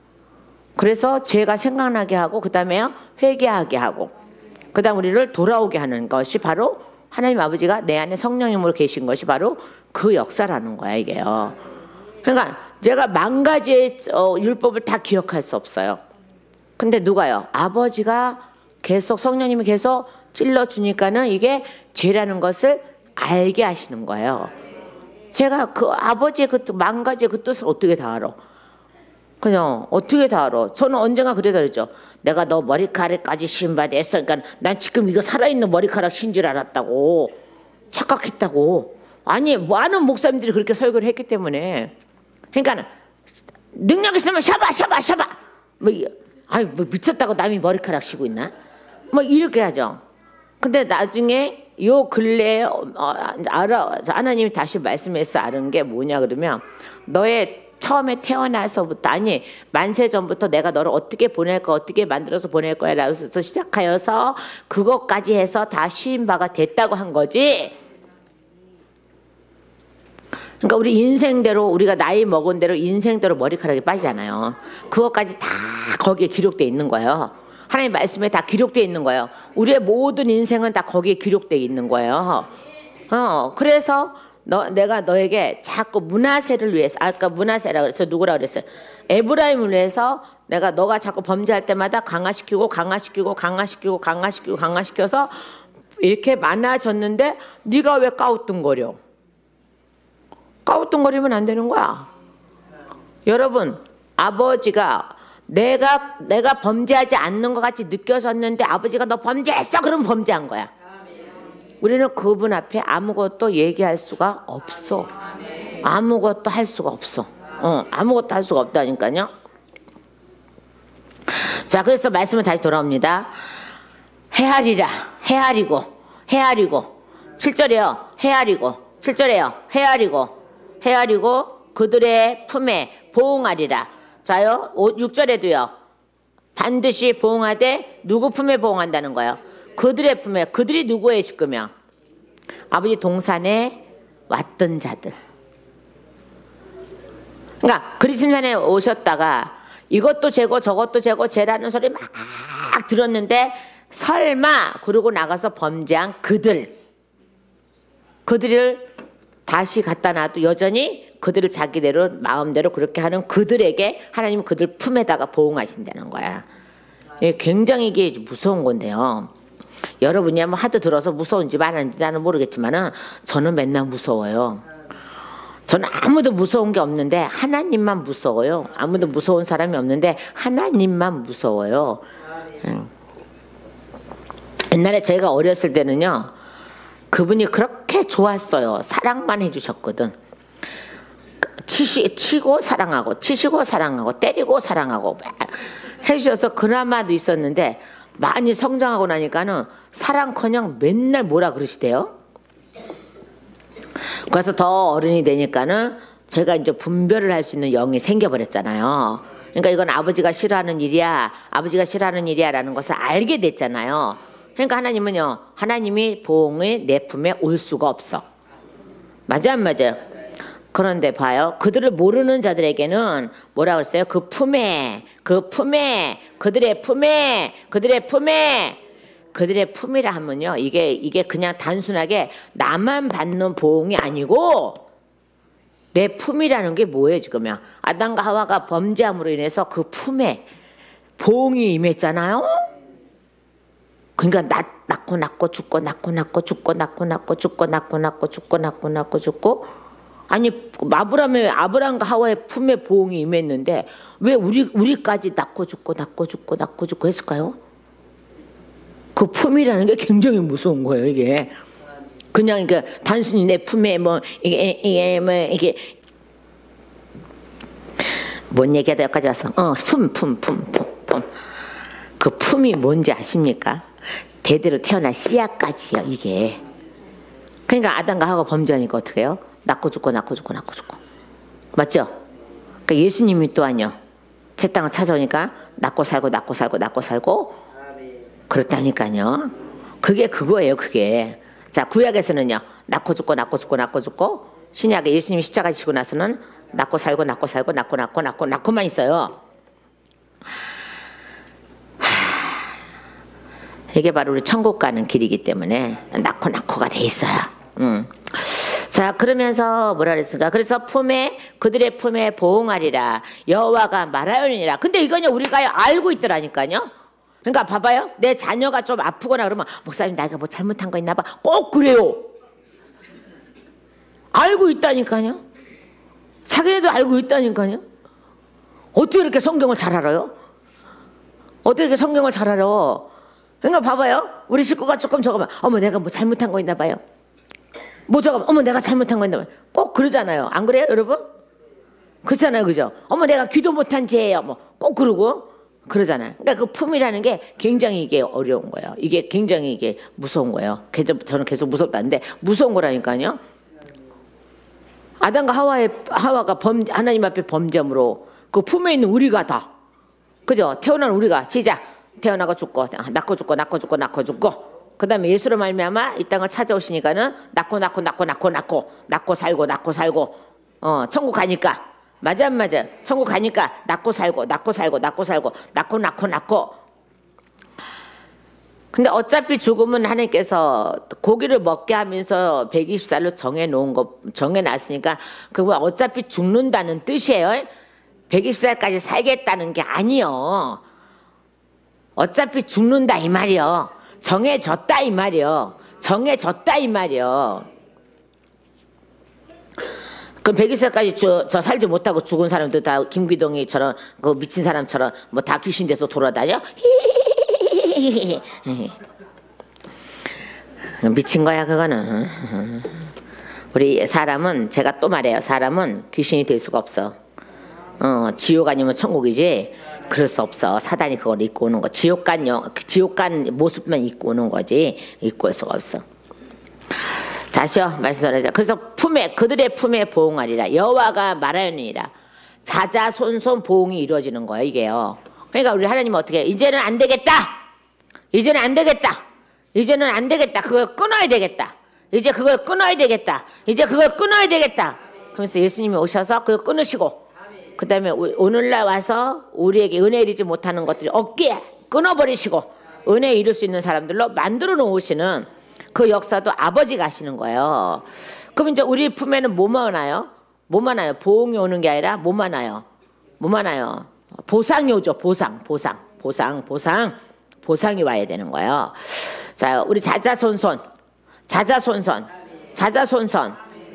그래서 죄가 생각나게 하고 그 다음에 회개하게 하고 그 다음 우리를 돌아오게 하는 것이 바로 하나님 아버지가 내 안에 성령님으로 계신 것이 바로 그 역사라는 거야 이게요. 그러니까 제가 만 가지의 율법을 다 기억할 수 없어요. 근데 누가요? 아버지가 계속 성령님이 계속 찔러주니까는 이게 죄라는 것을 알게 하시는 거예요. 제가 그 아버지의 그 만 가지의 그 뜻을 어떻게 다 알아? 그냥 어떻게 다 알아? 저는 언젠가 그랬죠. 내가 너 머리카락까지 신바됐어. 그러니까 난 지금 이거 살아있는 머리카락 신 줄 알았다고 착각했다고. 아니 많은 목사님들이 그렇게 설교를 했기 때문에. 그러니까 능력 있으면 샤바 뭐 미쳤다고 남이 머리카락 쉬고 있나? 뭐 이렇게 하죠. 근데 나중에 요 근래에 하나님이 다시 말씀해서 아는 게 뭐냐 그러면 너의 처음에 태어나서부터 아니 만세 전부터 내가 너를 어떻게 보낼 거야 어떻게 만들어서 보낼 거야 라고 시작하여서 그것까지 해서 다 시인 바가 됐다고 한 거지. 그러니까 우리 인생대로 우리가 나이 먹은 대로 인생대로 머리카락이 빠지잖아요. 그것까지 다 거기에 기록되어 있는 거예요. 하나님 말씀에 다 기록되어 있는 거예요. 우리의 모든 인생은 다 거기에 기록되어 있는 거예요. 그래서 내가 너에게 자꾸 문하세를 위해서 아까 문하세라고 그래서 누구라고 그랬어요? 에브라임을 위해서 내가 너가 자꾸 범죄할 때마다 강화시켜서 이렇게 많아졌는데 네가 왜 까우뚱거려? 까우뚱거리면 안 되는 거야. 여러분 아버지가 내가 범죄하지 않는 것 같이 느껴졌는데 아버지가 너 범죄했어 그러면 범죄한 거야. 우리는 그분 앞에 아무것도 얘기할 수가 없어. 아무것도 할 수가 없어. 아무것도 할 수가 없다니까요. 자, 그래서 말씀은 다시 돌아옵니다. 헤아리라. 헤아리고 7절에요. 헤아리고 7절에요. 헤아리고 그들의 품에 보응하리라. 자요 6절에도요. 반드시 보응하되 누구 품에 보응한다는 거예요? 그들의 품에. 그들이 누구예요 지금요? 아버지 동산에 왔던 자들. 그러니까 그리스도산에 오셨다가 이것도 재고 저것도 재고 재라는 소리 막 들었는데 설마 그러고 나가서 범죄한 그들을 다시 갖다 놔도 여전히 그들을 자기대로 마음대로 그렇게 하는 그들에게 하나님은 그들 품에다가 보응하신다는 거야. 굉장히 이게 무서운 건데요. 여러분이 한번 하도 들어서 무서운지 말하는지 나는 모르겠지만은 저는 맨날 무서워요. 저는 아무도 무서운 게 없는데 하나님만 무서워요. 아무도 무서운 사람이 없는데 하나님만 무서워요. 옛날에 제가 어렸을 때는요. 그분이 그렇게 좋았어요. 사랑만 해주셨거든. 치고 사랑하고 치시고 사랑하고 때리고 사랑하고 해주셔서 그나마도 있었는데 많이 성장하고 나니까는 사랑커녕 맨날 뭐라 그러시대요. 그래서 더 어른이 되니까는 제가 이제 분별을 할 수 있는 영이 생겨버렸잖아요. 그러니까 이건 아버지가 싫어하는 일이야 라는 것을 알게 됐잖아요. 그러니까 하나님은요, 하나님이 보응의 내 품에 올 수가 없어. 맞아 안 맞아요? 그런데 봐요, 그들을 모르는 자들에게는 뭐라고 했어요? 그들의 품이라 하면요, 이게 그냥 단순하게 나만 받는 보응이 아니고 내 품이라는 게 뭐예요 지금요? 아담과 하와가 범죄함으로 인해서 그 품에 보응이 임했잖아요. 그러니까 낳고 죽고 아니 아브람과 하와의 품에 보응이 임했는데 왜 우리까지 낳고 죽고 했을까요? 그 품이라는 게 굉장히 무서운 거예요. 이게 그냥 이게 단순히 내 품에 이게 뭔 얘기하다 여기까지 와서 품 그 품이 뭔지 아십니까? 대대로 태어난 씨앗까지요. 이게 그러니까 아담과 하와가 범죄하니까 어떻게 해요? 낳고 죽고 맞죠? 그러니까 예수님이 또한요, 제 땅을 찾아오니까 낳고 살고 그렇다니까요. 그게 그거예요. 그게. 자, 구약에서는요, 낳고 죽고 신약에 예수님이 십자가 지시고 나서는 낳고 살고만 있어요. 이게 바로 우리 천국 가는 길이기 때문에 낳고가 돼 있어요. 자, 그러면서 뭐라 그랬을까? 그래서 그들의 품에 보응하리라. 여호와가 말하였느니라. 근데 이거는 우리가 알고 있더라니까요. 그러니까 봐봐요. 내 자녀가 좀 아프거나 그러면 목사님 내가 뭐 잘못한 거 있나 봐. 꼭 그래요. 알고 있다니까요. 자기네도 알고 있다니까요. 어떻게 이렇게 성경을 잘 알아요? 그러니까 봐봐요. 우리 식구가 조금 적으면 어머 내가 뭐 잘못한 거 있나 봐요. 뭐 적으면 어머 내가 잘못한 거 있나 봐요. 꼭 그러잖아요. 안 그래요 여러분? 그렇잖아요. 그죠? 어머 내가 기도 못한 죄예요. 뭐 꼭 그러고. 그러잖아요. 그러니까 그 품이라는 게 굉장히 이게 어려운 거예요. 이게 굉장히 이게 무서운 거예요. 저는 계속 무섭다는데 무서운 거라니까요. 아담과 하와가 하나님 앞에 범죄함으로 그 품에 있는 우리가 다, 그죠? 태어난 우리가 시작. 태어나고 죽고 낳고 죽고 낳고 죽고 낳고 죽고. 그다음에 예수로 말미암아 이 땅을 찾아오시니까는 낳고 살고 천국 가니까 맞아 안 맞아? 천국 가니까 낳고 살고. 근데 어차피 죽음은 하나님께서 고기를 먹게 하면서 120살로 정해놨으니까 그거 어차피 죽는다는 뜻이에요. 120살까지 살겠다는 게 아니요. 어차피 죽는다 이 말이요. 정해졌다 이 말이요. 그럼 120살까지 저 살지 못하고 죽은 사람들 다 김기동이처럼 그 미친 사람처럼 뭐 다 귀신 돼서 돌아다녀? 미친 거야 그거는. 우리 사람은 제가 또 말해요. 사람은 귀신이 될 수가 없어. 지옥 아니면 천국이지. 그럴 수 없어. 사단이 그걸 입고 오는 거. 지옥 간 모습만 입고 오는 거지. 입고 올 수가 없어. 다시요 말씀드리자. 그래서 그들의 품에 보응하리라. 여호와가 말하느니라. 자자손손 보응이 이루어지는 거예요. 이게요. 그러니까 우리 하나님은 어떻게 해요? 이제는 안 되겠다. 그걸 끊어야 되겠다. 이제 그걸 끊어야 되겠다. 그러면서 예수님이 오셔서 그걸 끊으시고 그 다음에 오늘날 와서 우리에게 은혜 이루지 못하는 것들이 없기에 끊어버리시고 은혜 이룰 수 있는 사람들로 만들어 놓으시는 그 역사도 아버지가 하시는 거예요. 그럼 이제 우리 품에는 뭐만 와요? 보응이 오는 게 아니라 뭐만 와요? 보상이 오죠. 보상이 와야 되는 거예요. 자, 우리 자자손손.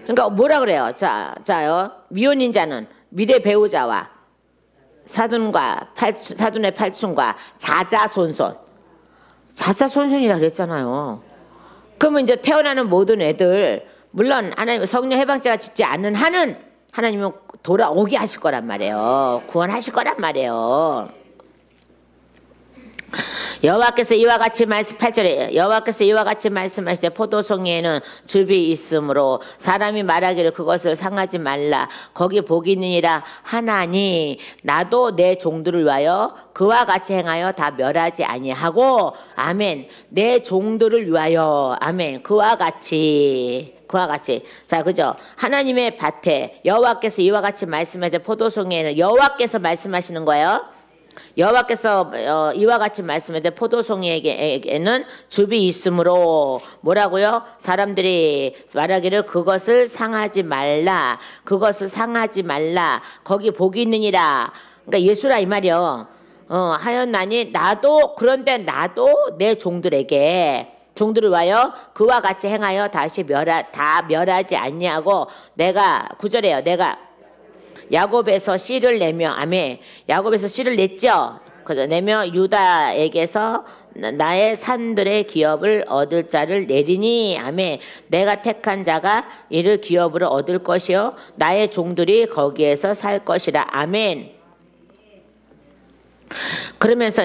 그러니까 뭐라 그래요? 자요. 미혼인 자는 미래 배우자와 사돈의 팔순과 자자손손이라 그랬잖아요. 그러면 이제 태어나는 모든 애들 물론 하나님 성령 해방자가 짓지 않는 한은 하나님은 돌아오게 하실 거란 말이에요. 구원하실 거란 말이에요. 여호와께서 이와 같이 8절에 여호와께서 이와 같이 말씀하시되 포도송이에는 즙이 있으므로 사람이 말하기를 그것을 상하지 말라 거기 복이 있느니라 하나니 나도 내 종들을 위하여 그와 같이 행하여 다 멸하지 아니하고 아멘. 내 종들을 위하여 아멘. 그와 같이 자 그죠? 하나님의 밭에 여호와께서 이와 같이 말씀하시되 포도송이에는 여호와께서 말씀하시는 거예요. 여호와께서 이와 같이 말씀하되 포도송이에게는 즙이 있으므로 뭐라고요? 사람들이 말하기를 그것을 상하지 말라 거기 복이 있느니라. 그러니까 예수라 이 말이요. 하였나니 그런데 나도 내 종들을 위하여 그와 같이 행하여 다 멸하지 않냐고 내가 9절에요. 내가 야곱에서 씨를 내며 아멘. 야곱에서 씨를 냈죠. 그죠? 내며 유다에게서 나의 산들의 기업을 얻을 자를 내리니 아멘. 내가 택한 자가 이를 기업으로 얻을 것이요 나의 종들이 거기에서 살 것이라 아멘. 그러면서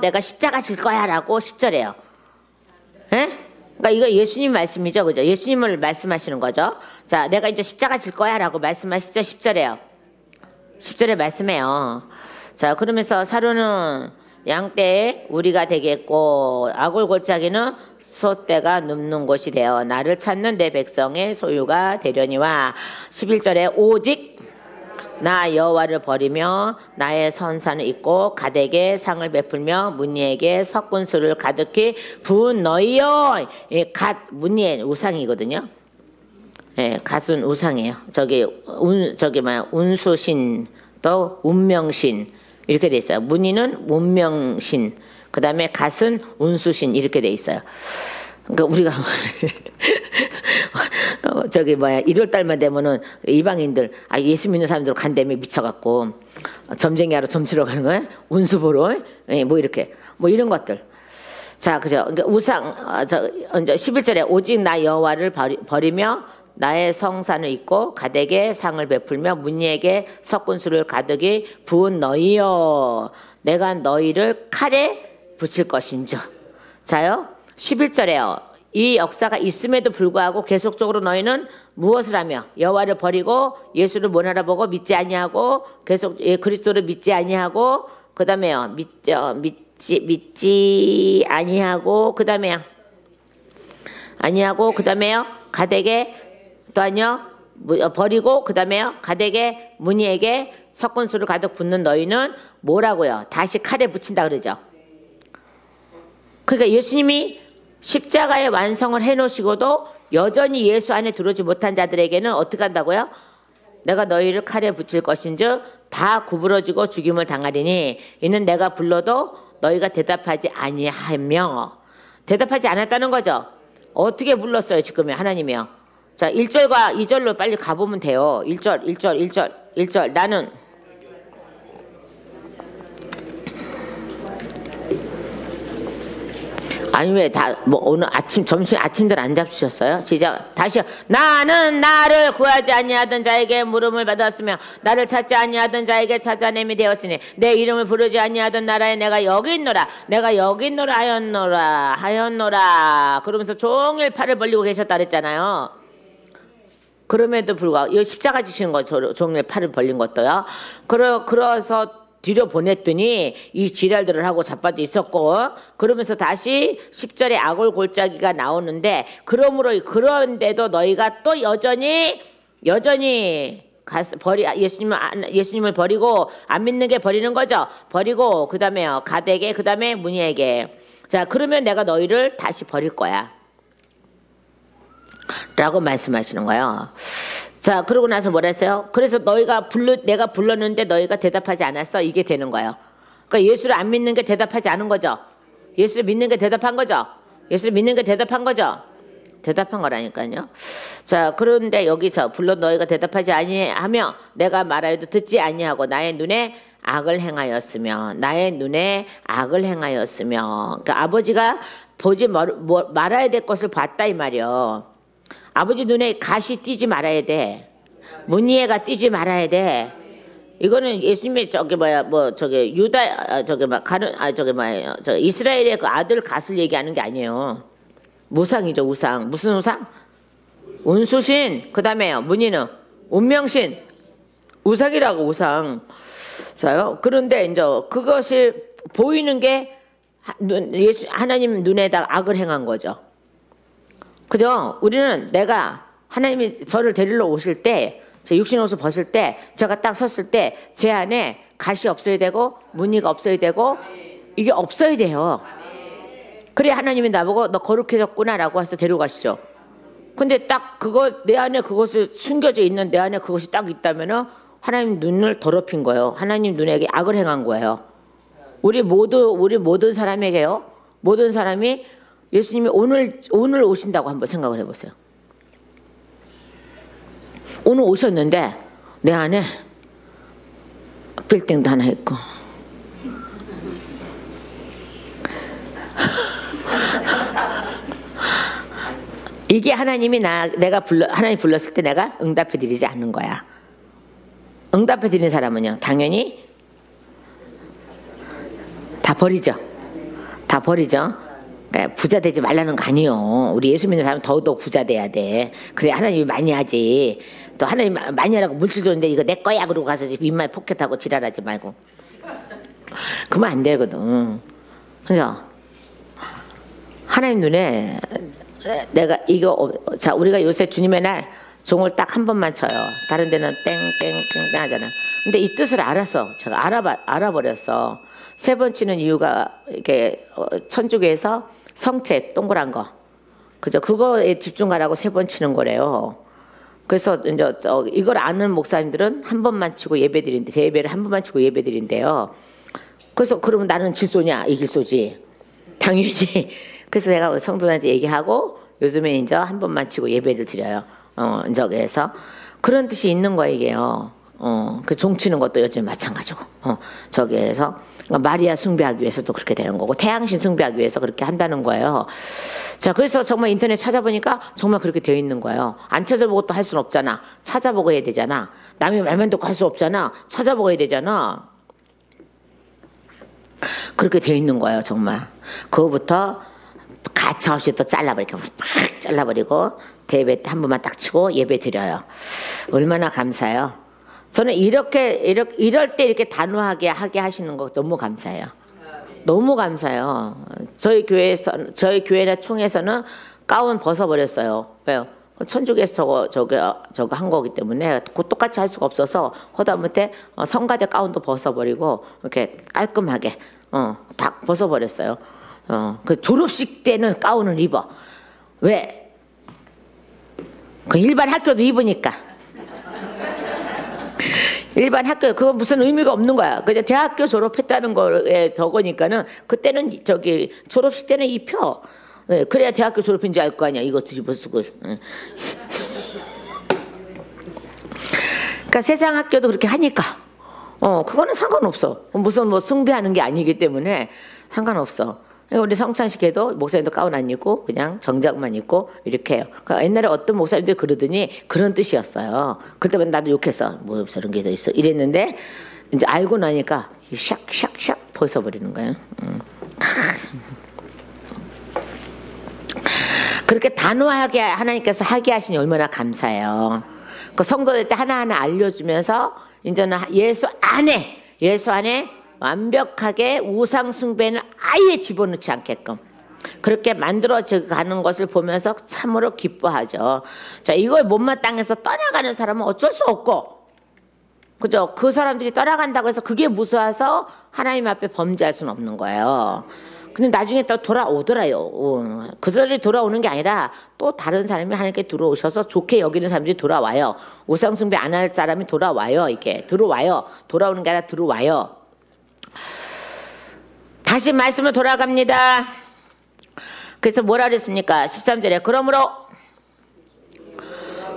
내가 십자가 질 거야라고 10절에요. 에? 그러니까 이거 예수님 말씀이죠, 그죠? 예수님을 말씀하시는 거죠. 자, 내가 이제 십자가 질 거야라고 말씀하시죠, 10절에요. 10절에 말씀해요. 자, 그러면서 사료는 양떼의 우리가 되겠고 아골골짜기는 소떼가 눕는 곳이 되어 나를 찾는 내 백성의 소유가 되려니와 11절에 오직 나 여호와를 버리며 나의 선산을 잇고 갓에게 상을 베풀며 문리에게 석군수를 가득히 부은 너희여. 갓 문리의 우상이거든요. 예, 갓은 우상이에요. 운수신 또 운명신 이렇게 돼 있어요. 문리는 운명신, 그 다음에 갓은 운수신 이렇게 돼 있어요. 그러니까 우리가 1월달만 되면은 이방인들 예수 믿는 사람들 간다며 미쳐갖고 점쟁이 하러 점치러 가는 거야. 운수 보러 뭐 이렇게 뭐 이런 것들. 자, 그죠? 그러니까 우상 이제 11절에 오직 나 여호와를 버리며 나의 성산을 입고 가덱에 상을 베풀며 문이에게 섞은수를 가득히 부은 너희여 내가 너희를 칼에 붙일 것인즉. 자요 11절에요. 이 역사가 있음에도 불구하고 계속적으로 너희는 무엇을 하며 여호와를 버리고 예수를 못 알아보고 믿지 아니하고 계속 그리스도를 믿지 아니하고 그 다음에요 믿지 아니하고 그 다음에요 가덱에 또 아니요 버리고 그 다음에요 가덱에 문이에게 섞은수를 가득 붓는 너희는 뭐라고요? 다시 칼에 붙인다 그러죠. 그러니까 예수님이 십자가의 완성을 해놓으시고도 여전히 예수 안에 들어오지 못한 자들에게는 어떻게 한다고요? 내가 너희를 칼에 붙일 것인즉 다 구부러지고 죽임을 당하리니 이는 내가 불러도 너희가 대답하지 아니하며. 대답하지 않았다는 거죠. 어떻게 불렀어요 지금요 하나님이요. 자 1절과 2절로 빨리 가보면 돼요. 1절 나는 아니 왜 다 뭐 오늘 아침 점심 아침들 안 잡수셨어요? 시작 다시요. 나는 나를 구하지 아니하던 자에게 물음을 받았으며 나를 찾지 아니하던 자에게 찾아냄이 되었으니 내 이름을 부르지 아니하던 나라에 내가 여기 있노라 하였노라 그러면서 종일 팔을 벌리고 계셨다 그랬잖아요. 그럼에도 불구하고 이 십자가 지시는 거 종일 팔을 벌린 것도요. 그래서 뒤로 보냈더니 이 지랄들을 하고 자빠져 있었고 그러면서 다시 10절에 악을 골짜기가 나오는데 그런데도 너희가 또 여전히 예수님을 버리고 안 믿는 게 버리는 거죠. 버리고 그 다음에요 가덱에 그 다음에 문이에게. 자 그러면 내가 너희를 다시 버릴 거야 라고 말씀하시는 거예요. 자 그러고 나서 뭐라 했어요? 그래서 내가 불렀는데 너희가 대답하지 않았어. 이게 되는 거예요. 그러니까 예수를 안 믿는 게 대답하지 않은 거죠. 예수를 믿는 게 대답한 거죠. 대답한 거라니까요. 자 그런데 여기서 불러 너희가 대답하지 아니하며 내가 말하여도 듣지 아니하고 나의 눈에 악을 행하였으며 그러니까 아버지가 보지 말아야 될 것을 봤다 이 말이요. 아버지 눈에 가시 띄지 말아야 돼. 문이해가 띄지 말아야 돼. 이거는 예수님의 이스라엘의 그 아들 갓을 얘기하는 게 아니에요. 우상이죠 우상. 무슨 우상? 운수신. 그 다음에요 문이는 운명신. 우상이라고 우상. 자요. 그런데 이제 그것이 보이는 게 하나님 눈에다 악을 행한 거죠. 그죠? 우리는 내가 하나님이 저를 데리러 오실 때 제 육신 옷을 벗을 때 제가 딱 섰을 때 제 안에 가시 없어야 되고 무늬가 없어야 되고 이게 없어야 돼요. 그래 하나님이 나보고 너 거룩해졌구나라고 해서 데려가시죠. 근데 딱 내 안에 그것을 숨겨져 있는 내 안에 그것이 딱 있다면은 하나님 눈을 더럽힌 거예요. 하나님 눈에게 악을 행한 거예요. 우리 모든 사람에게요. 모든 사람이 예수님이 오늘 오신다고 한번 생각을 해보세요. 오늘 오셨는데 내 안에 빌딩도 하나 있고 이게 하나님 불렀을 때 내가 응답해 드리지 않는 거야. 응답해 드리는 사람은요 당연히 다 버리죠. 부자 되지 말라는 거 아니에요. 우리 예수 믿는 사람은 더더욱 부자 돼야 돼. 그래 하나님이 많이 하지. 또 하나님 많이 하라고 물질 줬는데 이거 내 거야 그러고 가서 입만 포켓하고 지랄하지 말고. 그러면 안 되거든. 그죠? 하나님 눈에 내가 자 우리가 요새 주님의 날 종을 딱 한 번만 쳐요. 다른 데는 땡땡땡 하잖아. 근데 이 뜻을 알았어. 제가 알아버렸어. 세 번 치는 이유가 이렇게 천주교에서 성체 동그란 거, 그죠? 그거에 집중하라고 세 번 치는 거래요. 그래서 이제 이걸 아는 목사님들은 한 번만 치고 예배드린대. 대예배를 한 번만 치고 예배드린대요. 그래서 그러면 나는 질 소냐 이길 소지 당연히. 그래서 내가 성도들한테 얘기하고 요즘에 이제 한 번만 치고 예배를 드려요. 저기에서 그런 뜻이 있는 거예요. 이게요. 그 종치는 것도 요즘 마찬가지고. 저기에서 마리아 숭배하기 위해서도 그렇게 되는 거고 태양신 숭배하기 위해서 그렇게 한다는 거예요. 자, 그래서 정말 인터넷 찾아보니까 정말 그렇게 되어 있는 거예요. 안 찾아보고 또 할 수는 없잖아. 찾아보고 해야 되잖아. 남의 말만 듣고 할 수 없잖아. 찾아보고 해야 되잖아. 그렇게 되어 있는 거예요, 정말. 그거부터 가차없이 또 잘라버리고 팍 잘라버리고 대회 때 한 번만 딱 치고 예배 드려요. 얼마나 감사해요. 저는 이럴 때 이렇게 단호하게 하게 하시는 거 너무 감사해요. 너무 감사해요. 저희 교회나 총회에서는 가운 벗어버렸어요. 왜요? 천주교에서 저거 한 거기 때문에 똑같이 할 수가 없어서 허다못해 성가대 가운도 벗어버리고 이렇게 깔끔하게 다 벗어버렸어요. 그 졸업식 때는 가운을 입어. 왜? 그 일반 학교도 입으니까. 일반 학교 그건 무슨 의미가 없는 거야. 그냥 대학교 졸업했다는 거에 저거니까는 그때는 저기 졸업식 때는 입혀. 네, 그래야 대학교 졸업인지 알 거 아니야. 이거 뒤집어 쓰고. 그러니까 세상 학교도 그렇게 하니까 그거는 상관없어. 무슨 뭐 숭배하는 게 아니기 때문에 상관없어. 우리 성찬식에도 목사님도 가운 안 입고 그냥 정장만 입고 이렇게 해요. 그러니까 옛날에 어떤 목사님들이 그러더니 그런 뜻이었어요. 그때만 나도 욕했어. 뭐 저런 게 더 있어. 이랬는데 이제 알고 나니까 샥샥샥 벗어버리는 거예요. 그렇게 단호하게 하나님께서 하게 하시니 얼마나 감사해요. 그 성도들 때 하나하나 알려주면서 이제는 예수 안에 완벽하게 우상 숭배는 아예 집어넣지 않게끔 그렇게 만들어져 가는 것을 보면서 참으로 기뻐하죠. 자, 이걸 못마땅해서 떠나가는 사람은 어쩔 수 없고, 그죠? 그 사람들이 떠나간다고 해서 그게 무서워서 하나님 앞에 범죄할 수는 없는 거예요. 근데 나중에 또 돌아오더라요. 그 사람들이 돌아오는 게 아니라 또 다른 사람이 하나님께 들어오셔서 좋게 여기는 사람들이 돌아와요. 우상 숭배 안 할 사람이 돌아와요. 이게 들어와요. 돌아오는 게 아니라 들어와요. 다시 말씀을 돌아갑니다. 그래서 뭐라 그랬습니까? 13절에 그러므로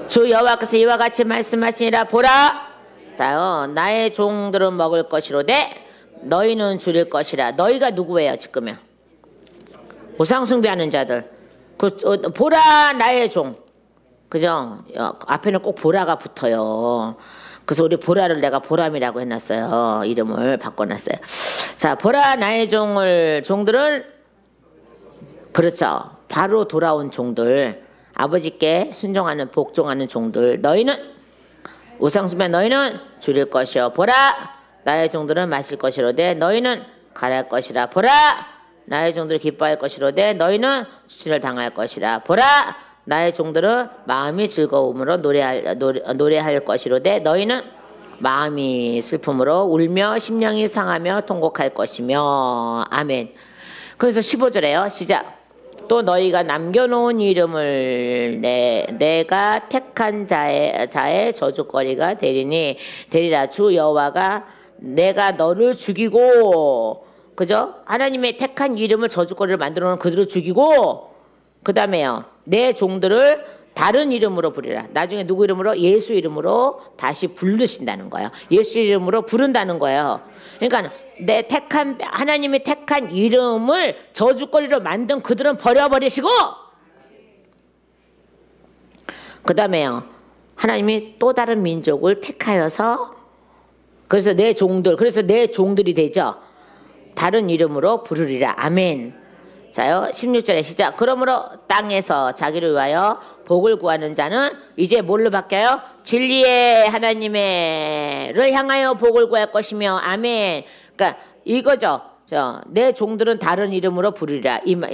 주 여호와께서 이와 같이 말씀하시니라. 보라, 자요 나의 종들은 먹을 것이로되 너희는 줄일 것이라. 너희가 누구예요 지금요? 우상 숭배하는 자들. 보라 나의 종, 그죠? 앞에는 꼭 보라가 붙어요. 그래서 우리 보라를 내가 보람이라고 해놨어요. 이름을 바꿔놨어요. 자, 보라 나의 종들을, 그렇죠, 바로 돌아온 종들, 아버지께 순종하는 복종하는 종들. 너희는 우상숭배 너희는 줄일 것이요. 보라 나의 종들은 마실 것이로되 너희는 가랄 것이라. 보라 나의 종들이 기뻐할 것이로되 너희는 수치를 당할 것이라. 보라 나의 종들은 마음이 즐거움으로 노래할 것이로되 너희는 마음이 슬픔으로 울며 심령이 상하며 통곡할 것이며. 아멘. 그래서 15절에요. 시작. 또 너희가 남겨놓은 이름을 내가 택한 자의 저주거리가 되리라. 주 여호와가 내가 너를 죽이고, 그죠? 하나님의 택한 이름을 저주거리를 만들어 놓은 그들을 죽이고, 그 다음에요, 내 종들을 다른 이름으로 부르라. 나중에 누구 이름으로? 예수 이름으로 다시 부르신다는 거예요. 예수 이름으로 부른다는 거예요. 그러니까 하나님이 택한 이름을 저주거리로 만든 그들은 버려버리시고, 그 다음에요, 하나님이 또 다른 민족을 택하여서, 그래서 내 종들이 되죠. 다른 이름으로 부르리라. 아멘. 자요, 16절에 시작. 그러므로 땅에서 자기를 위하여 복을 구하는 자는 이제 뭘로 바뀌어요? 진리의 하나님을 향하여 복을 구할 것이며. 아멘. 그러니까 이거죠. 내 종들은 다른 이름으로 부르리라. 이거.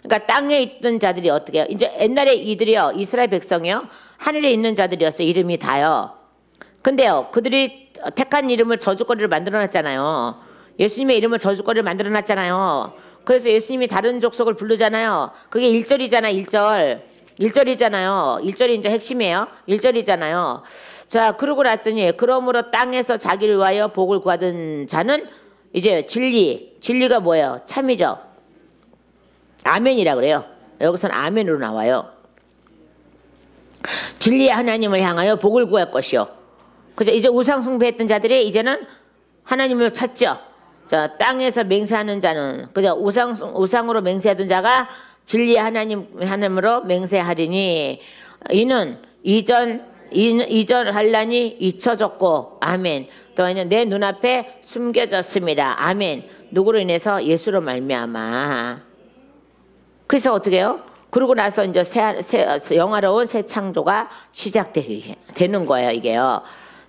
그러니까 땅에 있던 자들이 어떻게 해요? 이제 옛날에 이들이요, 이스라엘 백성이요, 하늘에 있는 자들이었어요. 이름이 다요. 근데요, 그들이 택한 이름을 저주거리를 만들어놨잖아요. 예수님의 이름을 저주거리를 만들어놨잖아요. 그래서 예수님이 다른 족속을 부르잖아요. 그게 1절이잖아. 1절이잖아요. 1절이 이제 핵심이에요. 1절이잖아요. 자, 그러고 났더니 그러므로 땅에서 자기를 위하여 복을 구하던 자는 이제 진리가 뭐예요? 참이죠. 아멘이라 그래요. 여기서는 아멘으로 나와요. 진리의 하나님을 향하여 복을 구할 것이요. 그죠? 이제 우상 숭배했던 자들이 이제는 하나님을 찾죠. 자, 땅에서 맹세하는 자는 그죠? 우상으로 맹세하던 자가 진리의 하나님으로 맹세하리니 이는 이전 환란이 잊혀졌고 아멘. 또한 내 눈앞에 숨겨졌습니다. 아멘. 누구로 인해서? 예수로 말미암아. 그래서 어떻게 해요? 그러고 나서 이제 영화로운 새 창조가 시작되는 거예요, 이게요.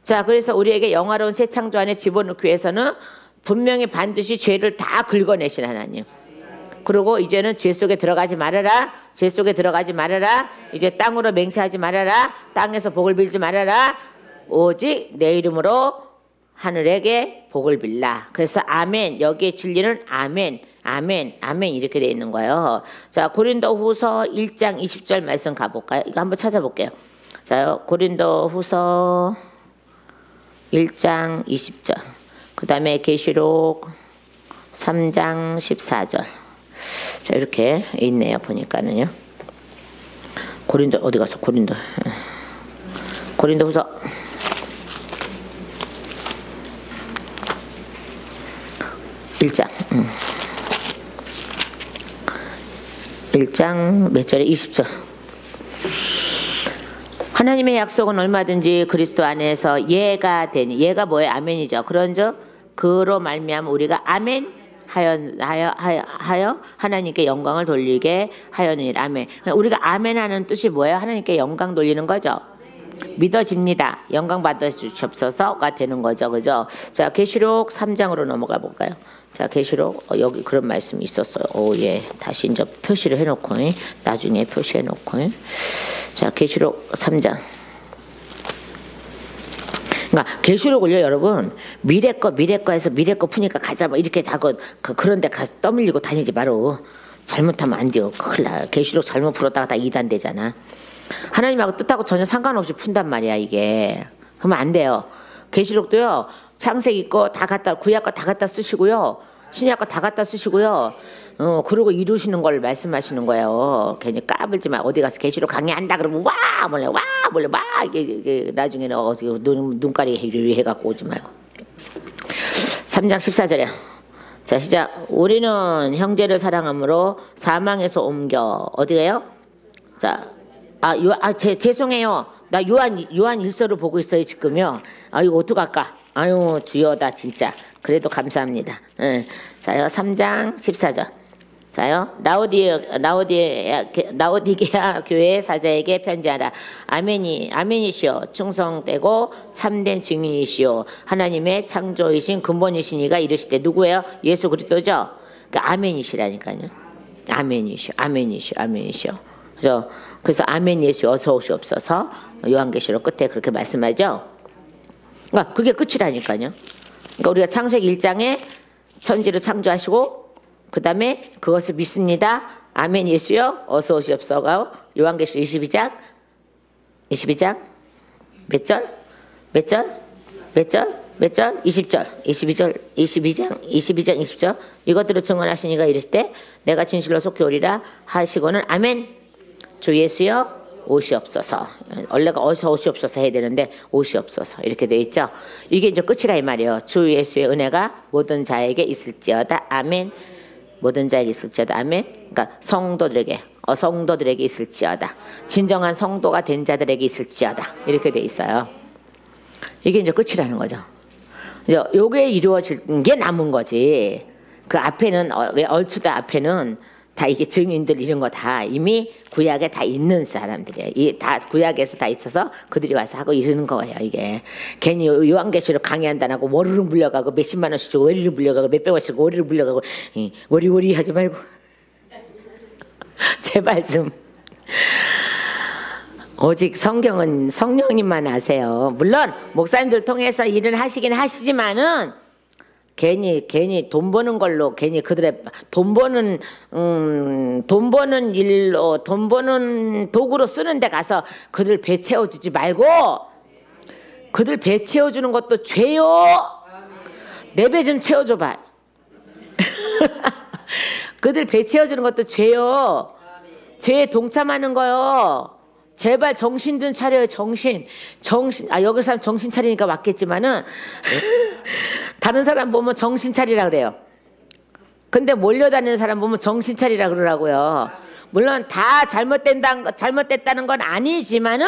자, 그래서 우리에게 영화로운 새 창조 안에 집어넣기 위해서는 분명히 반드시 죄를 다 긁어내신 하나님. 그리고 이제는 죄 속에 들어가지 말아라. 죄 속에 들어가지 말아라. 이제 땅으로 맹세하지 말아라. 땅에서 복을 빌지 말아라. 오직 내 이름으로 하늘에게 복을 빌라. 그래서 아멘. 여기에 진리는 아멘. 아멘. 아멘 이렇게 되어 있는 거예요. 자, 고린도후서 1장 20절 말씀 가볼까요? 이거 한번 찾아볼게요. 자, 고린도후서 1장 20절. 그 다음에 계시록 3장 14절. 자, 이렇게 있네요. 보니까는요. 고린도 어디 갔어? 고린도후서 1장 1장 몇 절에 20절. 하나님의 약속은 얼마든지 그리스도 안에서 예가 되니, 예가 뭐예요? 아멘이죠. 그런즉 그로 말미암아 우리가 아멘 하여 하나님께 영광을 돌리게 하였느니라. 아멘. 우리가 아멘하는 뜻이 뭐예요? 하나님께 영광 돌리는 거죠. 믿어집니다. 영광 받으시옵소서가 되는 거죠, 그죠? 자, 계시록 3장으로 넘어가 볼까요? 자, 계시록 여기 그런 말씀이 있었어요. 오, 예, 다시 이제 표시를 해놓고 나중에 표시해놓고. 자, 계시록 3장. 그러니까 계시록을요, 여러분, 미래 거 해서 미래 거 푸니까 가자 뭐 이렇게 하고 그런데 가서 떠밀리고 다니지 마로. 잘못하면 안 돼요. 큰일 나. 계시록 잘못 풀었다가 다 이단 되잖아. 하나님하고 뜻하고 전혀 상관없이 푼단 말이야, 이게. 그러면 안 돼요. 계시록도요, 창세기 거 다 갖다, 구약 거 다 갖다 쓰시고요, 신약 거 다 갖다 쓰시고요. 그러고 이루시는 걸 말씀하시는 거예요. 괜히 까불지 마. 어디 가서 계시록 강의한다 그러면 와 몰래 이게 나중에는 눈가리 해갖고 오지 말고. 3장 14절에 자, 시작. 우리는 형제를 사랑함으로 사망에서 옮겨 어디에요? 자, 죄송해요. 나 요한 일서를 보고 있어요 지금요. 이거 어떡할까? 아유 주여다 진짜. 그래도 감사합니다. 자요 3장 14절. 자요 라오디게아 교회 사자에게 편지하라. 아멘이시여 충성되고 참된 증인이시여 하나님의 창조이신 근본이신 이가 이르시되 누구예요? 예수 그리스도죠. 그러니까 아멘이시라니까요. 아멘이시여. 그래서 아멘 예수 어서 오시옵소서. 요한계시록 끝에 그렇게 말씀하죠. 그러니까 그게 끝이라니까요. 그러니까 우리가 창세기 1장에 천지를 창조하시고 그 다음에 그것을 믿습니다. 아멘 예수여 어서 오시옵소서. 요한계시록 22장 몇 절? 20절 20절 이것들을 증언하신 이가 이르시되 내가 진실로 속히 오리라 하시고는 아멘 주 예수여 오시옵소서. 원래가 어서 오시옵소서 해야 되는데 오시옵소서 이렇게 돼 있죠. 이게 이제 끝이라 이 말이에요. 주 예수의 은혜가 모든 자에게 있을지어다 아멘. 모든 자에게 있을지어다 아멘. 그러니까 성도들에게 있을지어다. 진정한 성도가 된 자들에게 있을지어다 이렇게 돼 있어요. 이게 이제 끝이라는 거죠. 이제 요게 이루어질 게 남은 거지. 그 앞에는 왜 얼추다 앞에는 다 이게 증인들 이런 거 다 이미 구약에 다 있는 사람들이에요. 이 다 구약에서 다 있어서 그들이 와서 하고 이러는 거예요. 이게 괜히 요한계시록 강의한다 하고 월요일 물려가고 몇십만 원씩 주고 월요일 물려가고 몇백 원씩 주고 월요일 물려가고 워리워리 하지 말고 제발 좀. 오직 성경은 성령님만 아세요. 물론 목사님들 통해서 일을 하시긴 하시지만은 괜히 돈 버는 걸로 괜히 그들의 돈 버는 일로 돈 버는 도구로 쓰는 데 가서 그들 배 채워주지 말고 그들 배 채워주는 것도 죄요. 내 배 좀 채워줘봐. 그들 배 채워주는 것도 죄요. 죄에 동참하는 거요. 제발 정신 좀 차려요. 정신. 여기 사람 정신 차리니까 맞겠지만은 다른 사람 보면 정신 차리라 그래요. 근데 몰려다니는 사람 보면 정신 차리라 그러라고요. 물론 다 잘못됐다는 건 아니지만은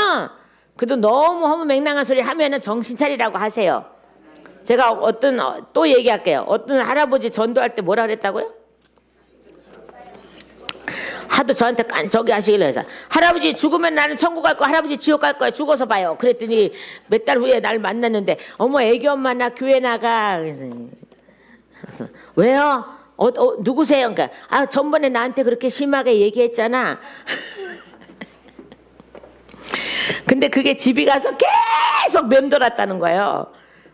그래도 너무 허무맹랑한 소리 하면은 정신 차리라고 하세요. 제가 또 얘기할게요. 어떤 할아버지 전도할 때 뭐라 그랬다고요? 하도 저한테 저기 하시길래 해서 할아버지 죽으면 나는 천국 갈 거야, 할아버지 지옥 갈 거야, 죽어서 봐요. 그랬더니 몇 달 후에 날 만났는데 어머 애기 엄마 나 교회 나가. 그래서 왜요? 누구세요? 그러니까 전번에 나한테 그렇게 심하게 얘기했잖아. 근데 그게 집에 가서 계속 맴돌았다는 거예요.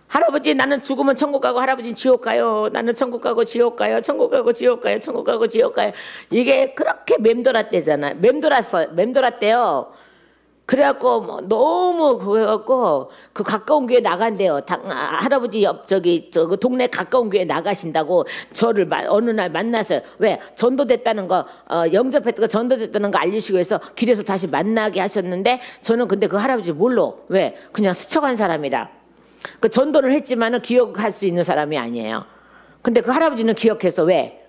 할아버지 나는 죽으면 천국 가고 할아버지는 지옥 가요. 나는 천국 가고 지옥 가요. 천국 가고 지옥 가요. 천국 가고 지옥 가요. 이게 그렇게 맴돌았대잖아. 맴돌았대요. 그래갖고 너무 그래갖고 그 가까운 교회 나간대요. 할아버지 저기 동네 가까운 교회 나가신다고 저를 어느 날 만났어요. 왜? 전도됐다는 거 영접했다가 전도됐다는 거 알리시고 해서 길에서 다시 만나게 하셨는데 저는 근데 그 할아버지 몰라. 왜? 그냥 스쳐간 사람이라. 그 전도를 했지만은 기억할 수 있는 사람이 아니에요. 근데 그 할아버지는 기억해서 왜?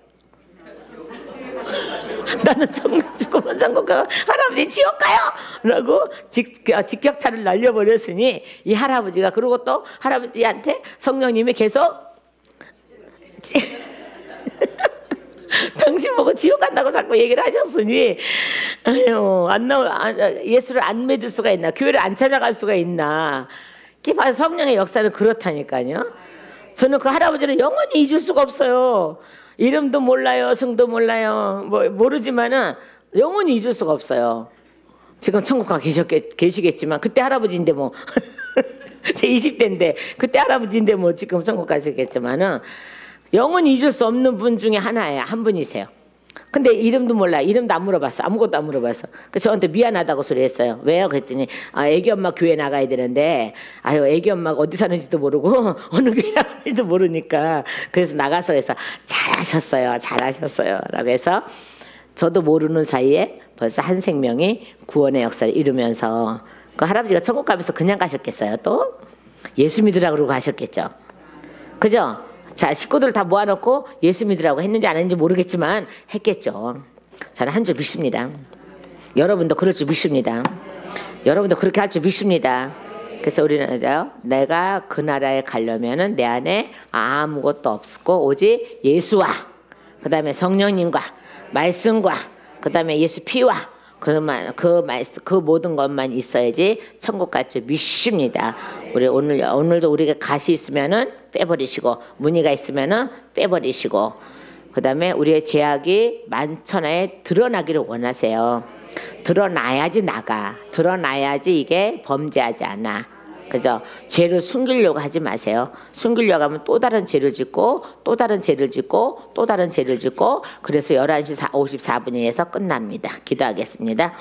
나는 죽으면 천국 가고 할아버지 지옥 가요! 라고 직격탄을 날려버렸으니 이 할아버지가 그러고 또 할아버지한테 성령님이 계속 당신 보고 지옥 간다고 자꾸 얘기를 하셨으니 예수를 안 믿을 수가 있나? 교회를 안 찾아갈 수가 있나? 성령의 역사는 그렇다니까요. 저는 그 할아버지를 영원히 잊을 수가 없어요. 이름도 몰라요, 성도 몰라요, 모르지만은 영원히 잊을 수가 없어요. 지금 천국 가 계시겠지만 그때 할아버지인데 뭐 제 20대인데 그때 할아버지인데 뭐 지금 천국 가시겠지만은 영원히 잊을 수 없는 분 중에 하나예요. 한 분이세요. 근데 이름도 몰라. 이름도 안 물어봤어. 아무것도 안 물어봤어. 그래서 저한테 미안하다고 소리했어요. 왜요? 그랬더니 애기 엄마 교회 나가야 되는데 애기 엄마가 어디 사는지도 모르고 어느 교회 나가는지도 모르니까 그래서 나가서 해서 잘하셨어요 라고 해서 저도 모르는 사이에 벌써 한 생명이 구원의 역사를 이루면서 그 할아버지가 천국 가면서 그냥 가셨겠어요? 또 예수 믿으라고 그러고 가셨겠죠. 그죠? 자, 식구들 다 모아놓고 예수 믿으라고 했는지 안 했는지 모르겠지만 했겠죠. 저는 한 줄 믿습니다. 여러분도 그럴 줄 믿습니다. 여러분도 그렇게 할 줄 믿습니다. 그래서 우리는 내가 그 나라에 가려면은 내 안에 아무것도 없고 오직 예수와 그 다음에 성령님과 말씀과 그 다음에 예수 피와 그 모든 것만 있어야지 천국 갈 줄 믿습니다. 우리 오늘도 우리가 가시 있으면은 빼버리시고 문의가 있으면은 빼버리시고 그 다음에 우리의 죄악이 만천하에 드러나기를 원하세요. 드러나야지 드러나야지 이게 범죄하지 않아. 그죠? 죄를 숨기려고 하지 마세요. 숨기려고 하면 또 다른 죄를 짓고 또 다른 죄를 짓고 또 다른 죄를 짓고 그래서 11시 54분에서 끝납니다. 기도하겠습니다.